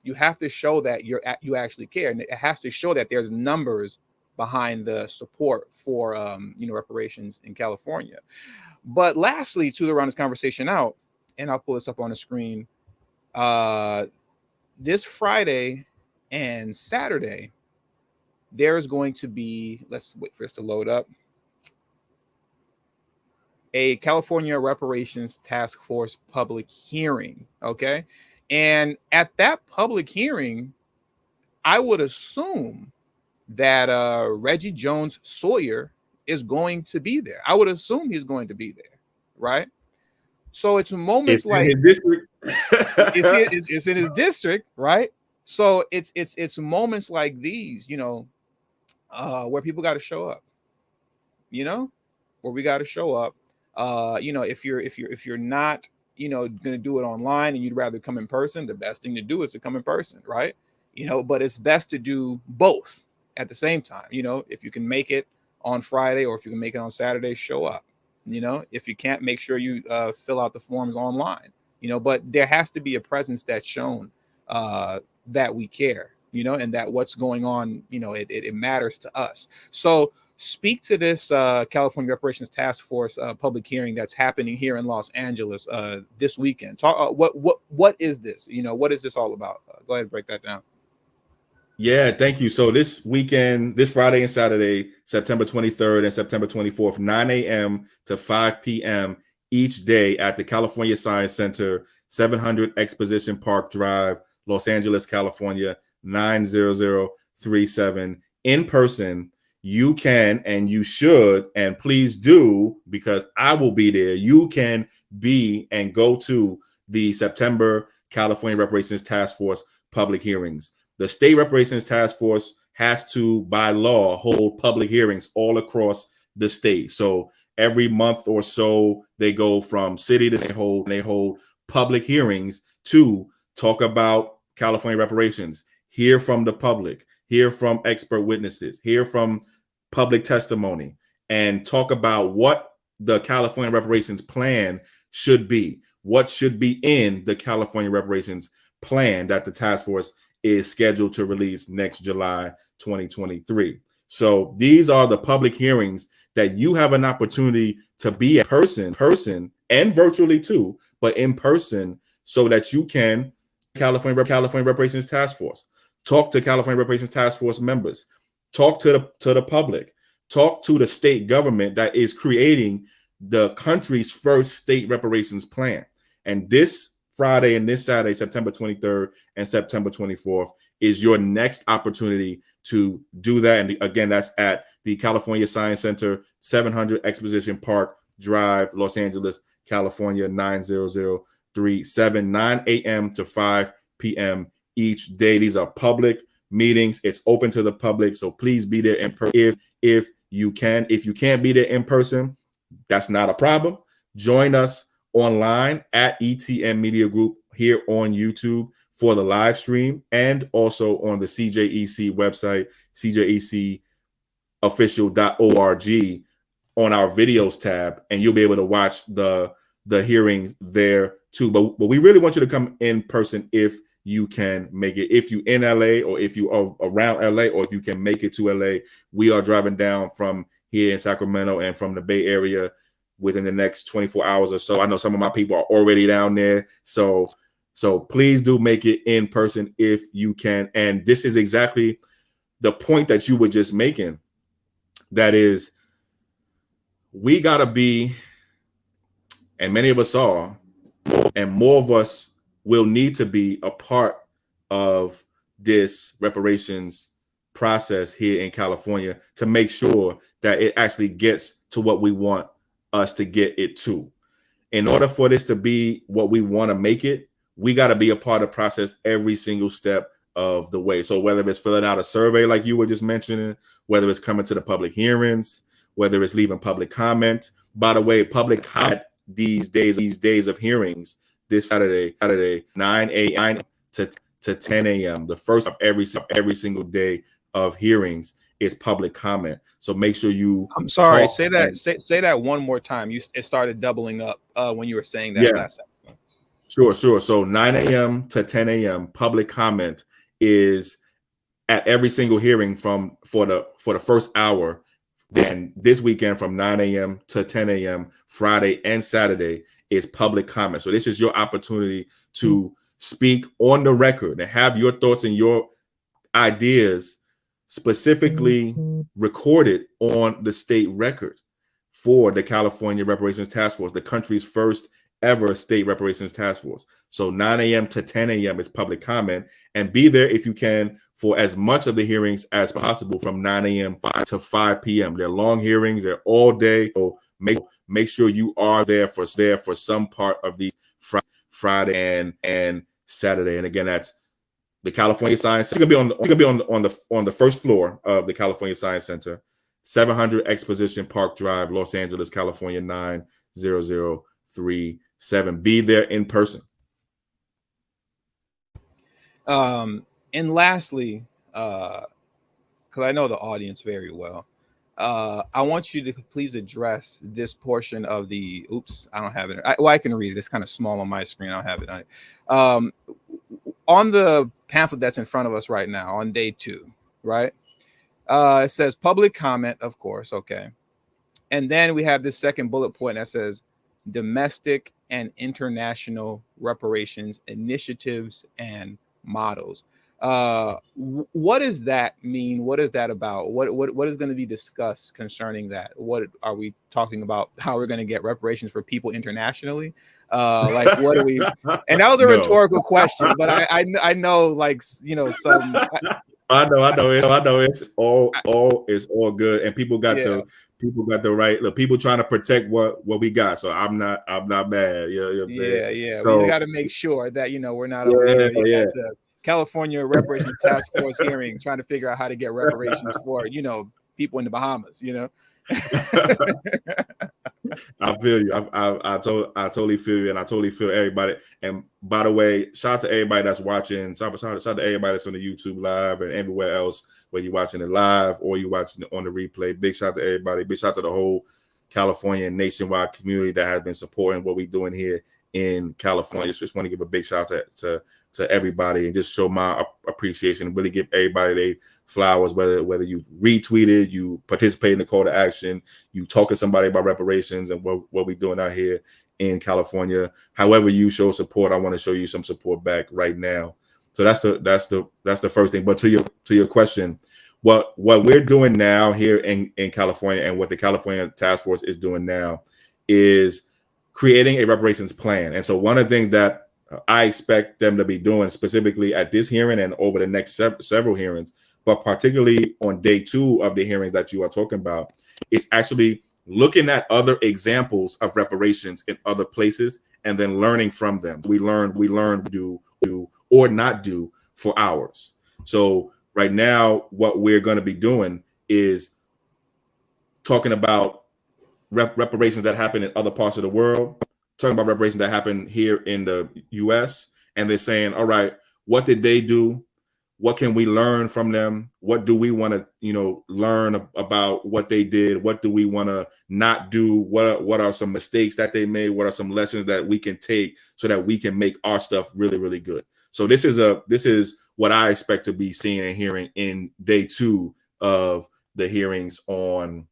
You have to show that you actually care, and it has to show that there's numbers behind the support for reparations in California. But lastly, to round this conversation out, and I'll pull this up on the screen, this Friday and Saturday, there's going to be, let's wait for this to load up, a California Reparations Task Force public hearing, okay? And at that public hearing, I would assume that Reggie Jones Sawyer is going to be there. I would assume he's going to be there, right? So it's moments like in his district. it's in his district, right? So it's moments like these, where people got to show up, where we got to show up. If you're not, going to do it online and you'd rather come in person, the best thing to do is to come in person, right? But it's best to do both at the same time. If you can make it on Friday or if you can make it on Saturday, show up. If you can't, make sure you fill out the forms online. But there has to be a presence that's shown that we care, and that what's going on, it matters to us. So speak to this California Reparations Task Force public hearing that's happening here in Los Angeles this weekend. Talk what is this? What is this all about? Go ahead and break that down. Yeah, thank you. So this weekend, this Friday and Saturday, September 23rd and September 24th, 9 a.m. to 5 p.m. each day at the California Science Center, 700 Exposition Park Drive, Los Angeles, California, 90037. In person, you can and you should, and please do, because I will be there. You can be and go to the September California Reparations Task Force public hearings. The State Reparations Task Force has to, by law, hold public hearings all across the state. So every month or so, they go from city to they hold public hearings to talk about California reparations, hear from the public, hear from expert witnesses, hear from public testimony, and talk about what the California reparations plan should be, what should be in the California reparations plan that the task force is scheduled to release next July 2023. So these are the public hearings that you have an opportunity to be in person and virtually too, but in person, so that you can California Reparations Task Force, talk to California Reparations Task Force members, talk to the public, talk to the state government that is creating the country's first state reparations plan. And this Friday and this Saturday, September 23rd and September 24th, is your next opportunity to do that. And again, that's at the California Science Center, 700 Exposition Park Drive, Los Angeles, California, 90037, 9 a.m. to 5 p.m. each day. These are public meetings. It's open to the public. So please be there in person if you can. If you can't be there in person, that's not a problem. Join us online at ETM Media Group here on YouTube for the live stream, and also on the CJEC website, cjecofficial.org, on our videos tab, and you'll be able to watch the hearings there too. But we really want you to come in person if you can make it. If you in LA, or if you are around LA, or if you can make it to LA, we are driving down from here in Sacramento and from the Bay Area within the next 24 hours or so. I know some of my people are already down there. So please do make it in person if you can. And this is exactly the point that you were just making. That is, we got to be, and many of us are, and more of us will need to be a part of this reparations process here in California to make sure that it actually gets to what we want us to get it to. In order for this to be what we want to make it, we got to be a part of the process every single step of the way. So whether it's filling out a survey like you were just mentioning, whether it's coming to the public hearings, whether it's leaving public comment. By the way, public comment these days of hearings, this Saturday, 9 a.m. to 10 a.m. The first of every single day of hearings is public comment. So make sure you. I'm sorry. Say that one more time. It started doubling up when you were saying that last time. Sure. So 9 a.m. to 10 a.m. public comment is at every single hearing for the first hour. Then this weekend from 9 a.m. to 10 a.m. Friday and Saturday is public comment. So this is your opportunity to speak on the record and have your thoughts and your ideas specifically recorded on the state record for the California Reparations Task Force, the country's first ever state reparations task force. So 9 a.m. to 10 a.m. is public comment, and be there if you can for as much of the hearings as possible from 9 a.m. to 5 p.m. They're long hearings, they're all day. So make sure you are there for some part of these Friday and Saturday. And again, that's the California Science. It's gonna be on the first floor of the California Science Center, 700 Exposition Park Drive, Los Angeles, California, 90037. Be there in person. And lastly, because I know the audience very well, I want you to please address this portion of the. Oops, I don't have it. I can read it. It's kind of small on my screen. I don't have it on it. On the pamphlet that's in front of us right now, on day 2, right? It says public comment, of course. Okay. And then we have this second bullet point that says domestic and international reparations initiatives and models. What does that mean? What is that about? What is going to be discussed concerning that? What are we talking about? How we're going to get reparations for people internationally? Like, what do we? And that was a No. rhetorical question, but I know, like, you know, some. I know it's all good, and people got Yeah. the right. Look, people trying to protect what we got. So I'm not mad. You know what I'm saying? Yeah. We just So got to make sure that, you know, we're not over yeah, here, you know, yeah. the California Reparations Task Force hearing, trying to figure out how to get reparations for, you know, people in the Bahamas, you know. I feel you. I totally feel you, and I totally feel everybody. And by the way, shout out to everybody that's watching. Shout out to everybody that's on the YouTube live and everywhere else, whether you're watching it live or you're watching it on the replay. Big shout out to everybody. Big shout out to the whole California and nationwide community that has been supporting what we're doing here in California. Just want to give a big shout out to everybody and just show my appreciation and really give everybody their flowers, whether you retweeted, you participate in the call to action, you talk to somebody about reparations and what we're doing out here in California. However you show support, I want to show you some support back right now. So that's the first thing. But to your question, what we're doing now here in California and what the California Task Force is doing now is creating a reparations plan. And so one of the things that I expect them to be doing specifically at this hearing and over the next several hearings, but particularly on day 2 of the hearings that you are talking about, is actually looking at other examples of reparations in other places and then learning from them. We learn do or not do for ours. So right now, what we're going to be doing is talking about reparations that happen in other parts of the world, talking about reparations that happen here in the U.S., and they're saying, all right, what did they do? What can we learn from them? What do we want to, learn about what they did? What do we want to not do? What are some mistakes that they made? What are some lessons that we can take so that we can make our stuff really, really good? So this is what I expect to be seeing and hearing in day 2 of the hearings on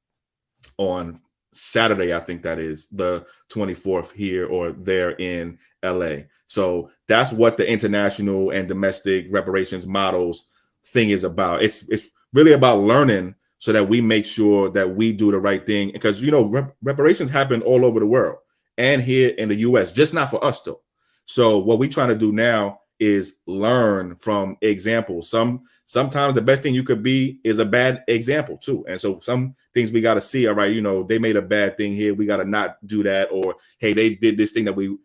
Saturday. I think that is the 24th here or there in LA. So that's what the international and domestic reparations models thing is about. It's really about learning so that we make sure that we do the right thing, because reparations happen all over the world and here in the US, just not for us though. So what we're trying to do now is learn from examples. Sometimes the best thing you could be is a bad example too. And so some things we got to see, all right, they made a bad thing here, we got to not do that. Or hey, they did this thing that we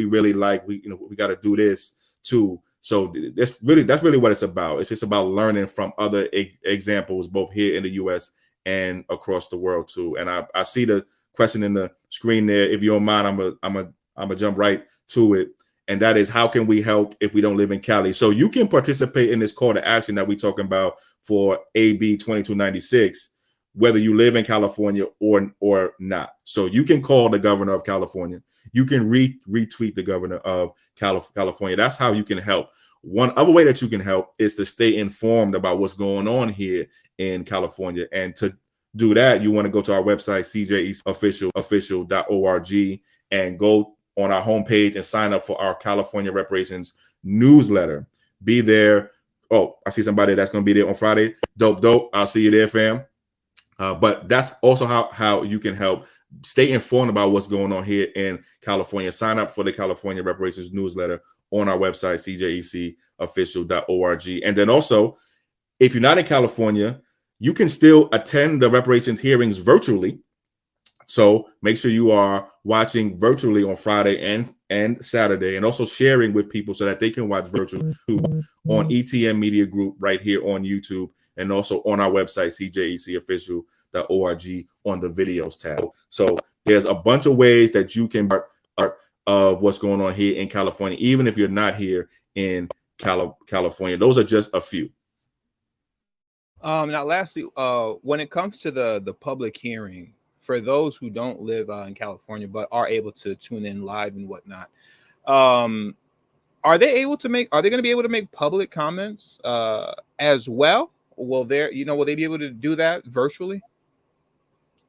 really like, we got to do this too. So that's really what it's about. It's just about learning from other examples, both here in the US and across the world too. And I see the question in the screen there. If you don't mind, I'm gonna jump right to it. And that is, how can we help if we don't live in Cali? So you can participate in this call to action that we're talking about for AB 2296, whether you live in California or not. So you can call the governor of California. You can retweet the governor of California. That's how you can help. One other way that you can help is to stay informed about what's going on here in California. And to do that, you want to go to our website, CJEC.official.org, and go on our homepage and sign up for our California Reparations newsletter. Be there. Oh, I see somebody that's going to be there on Friday. Dope. I'll see you there, fam. But that's also how you can help stay informed about what's going on here in California. Sign up for the California Reparations newsletter on our website, CJECofficial.org. And then also, if you're not in California, you can still attend the reparations hearings virtually. So make sure you are watching virtually on Friday and Saturday, and also sharing with people so that they can watch virtually on ETM Media Group right here on YouTube, and also on our website, CJECofficial.org, on the videos tab. So there's a bunch of ways that you can part of what's going on here in California, even if you're not here in California. Those are just a few. Now, lastly, when it comes to the public hearing, for those who don't live in California but are able to tune in live and whatnot, are they going to be able to make public comments as well? Will they be able to do that virtually?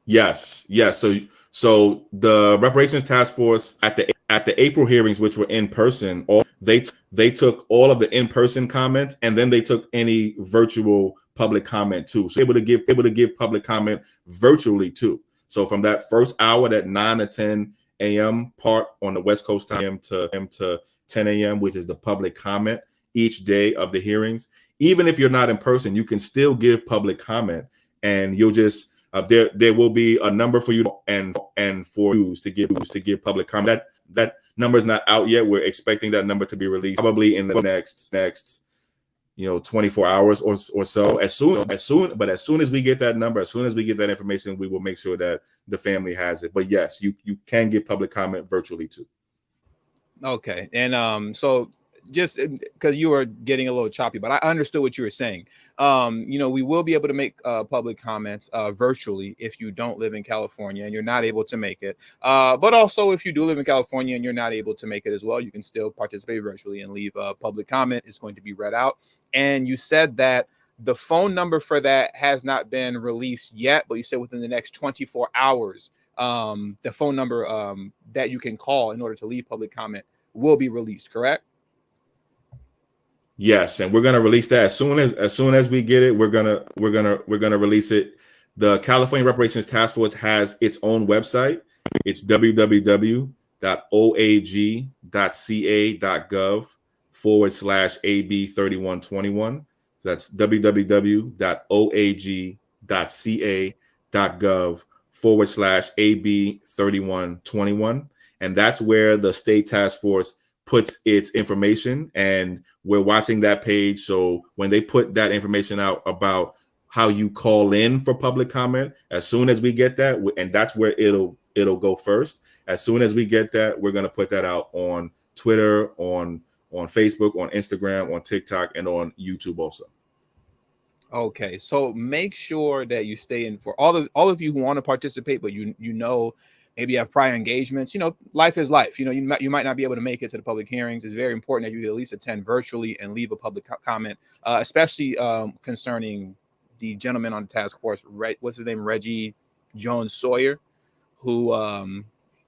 Yes, yes. So the reparations task force at the April hearings, which were in person, they took all of the in person comments, and then they took any virtual public comment too. So able to give public comment virtually too. So from that first hour, that 9 to 10 a.m. part on the West Coast time to 10 a.m., which is the public comment each day of the hearings. Even if you're not in person, you can still give public comment, and you'll just there will be a number for you and for you to give public comment. That number is not out yet. We're expecting that number to be released probably in the next 24 hours or so. As soon as we get that number, as soon as we get that information, we will make sure that the family has it. But yes, you can give public comment virtually too. Okay, and so just because you were getting a little choppy, but I understood what you were saying. We will be able to make public comments virtually if you don't live in California and you're not able to make it. But also, if you do live in California and you're not able to make it as well, you can still participate virtually and leave a public comment. It's going to be read out. And you said that the phone number for that has not been released yet, but you said within the next 24 hours, the phone number that you can call in order to leave public comment will be released, correct? Yes, and we're gonna release that as soon as we get it. We're gonna release it. The California Reparations Task Force has its own website. It's www.oag.ca.gov/AB3121. That's www.oag.ca.gov/AB3121, and that's where the state task force puts its information, and we're watching that page. So when they put that information out about how you call in for public comment, as soon as we get that, and that's where it'll go first. As soon as we get that, we're going to put that out on Twitter, on Facebook, on Instagram, on TikTok, and on YouTube also. Okay, so make sure that you stay in. For all of you who want to participate, but maybe you have prior engagements. Life is life. You might not be able to make it to the public hearings. It's very important that you at least attend virtually and leave a public comment, especially concerning the gentleman on the task force. What's his name? Reggie Jones Sawyer, who,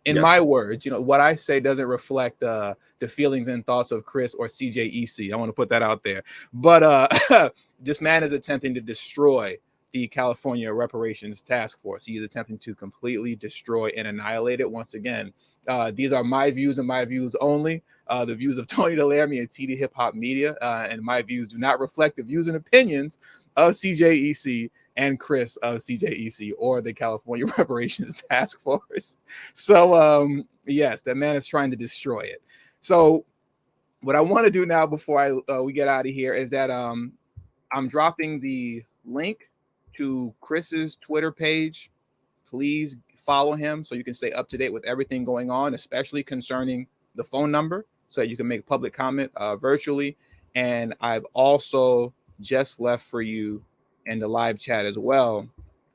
in Yes. my words, what I say doesn't reflect the feelings and thoughts of Chris or CJEC. I want to put that out there. But this man is attempting to destroy the California Reparations Task Force. He is attempting to completely destroy and annihilate it. Once again, these are my views and my views only. The views of Tony Delarmy and tdhiphop Media, and my views do not reflect the views and opinions of CJEC and Chris of CJEC or the California Reparations Task Force. So, yes, that man is trying to destroy it. So what I want to do now before we get out of here is that I'm dropping the link to Chris's Twitter page. Please follow him so you can stay up to date with everything going on, especially concerning the phone number, so that you can make public comment virtually. And I've also just left for you in the live chat as well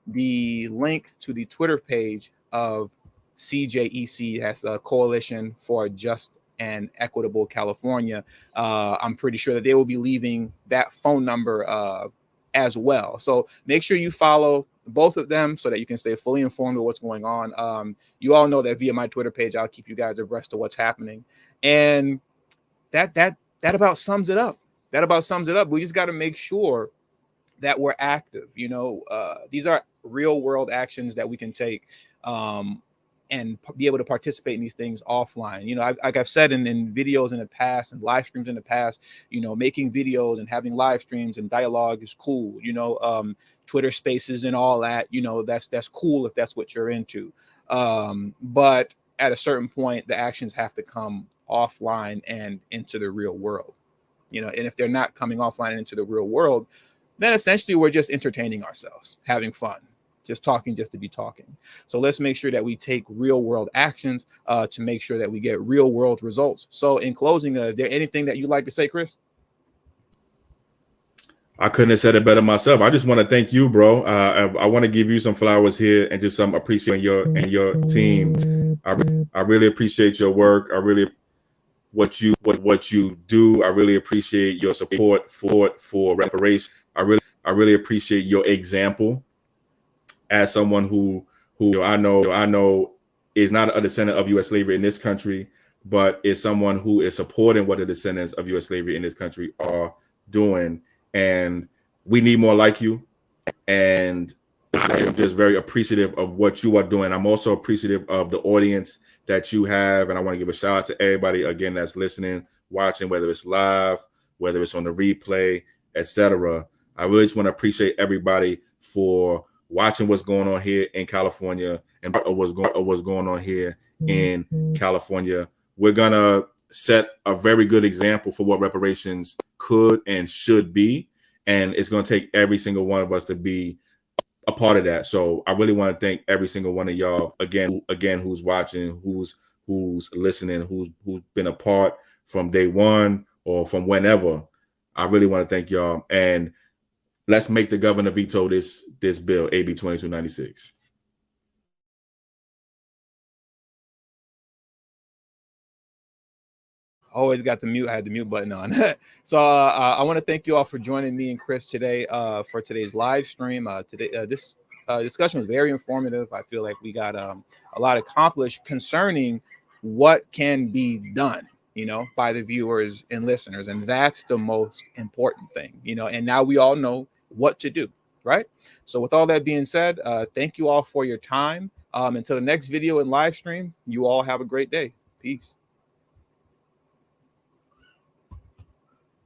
the link to the Twitter page of CJEC, that's a Coalition for Just and Equitable California. I'm pretty sure that they will be leaving that phone number as well. So make sure you follow both of them so that you can stay fully informed of what's going on. You all know that via my Twitter page, I'll keep you guys abreast of what's happening. And that about sums it up. That about sums it up. We just got to make sure that we're active. These are real world actions that we can take and be able to participate in these things offline. Like I've said in videos in the past and live streams in the past, making videos and having live streams and dialogue is cool. Twitter spaces and all that, that's cool if that's what you're into. But at a certain point, the actions have to come offline and into the real world. And if they're not coming offline and into the real world, then essentially we're just entertaining ourselves, having fun, just talking just to be talking. So let's make sure that we take real world actions to make sure that we get real world results. So in closing, is there anything that you'd like to say, Chris? I couldn't have said it better myself. I just want to thank you, bro. I want to give you some flowers here and just some appreciation your team. I really appreciate your work. I really what you do. I really appreciate your support for reparations. I really appreciate your example as someone who who I know is not a descendant of U.S. slavery in this country, but is someone who is supporting what the descendants of U.S. slavery in this country are doing. And we need more like you. And I am just very appreciative of what you are doing. I'm also appreciative of the audience that you have. And I want to give a shout out to everybody, again, that's listening, watching, whether it's live, whether it's on the replay, etc. I really just want to appreciate everybody for watching what's going on here in California and what's going on here in California. We're going to set a very good example for what reparations could and should be. And it's going to take every single one of us to be a part of that. So I really want to thank every single one of y'all again, who's watching, who's listening, who's been a part from day one or from whenever. I really want to thank y'all. And let's make the governor veto this bill, AB 2296. Always got the mute. I had the mute button on. So I want to thank you all for joining me and Chris today for today's live stream. This discussion was very informative. I feel like we got a lot accomplished concerning what can be done, by the viewers and listeners. And that's the most important thing, and now we all know what to do, right? So with all that being said, thank you all for your time. Until the next video and live stream, you all have a great day. Peace.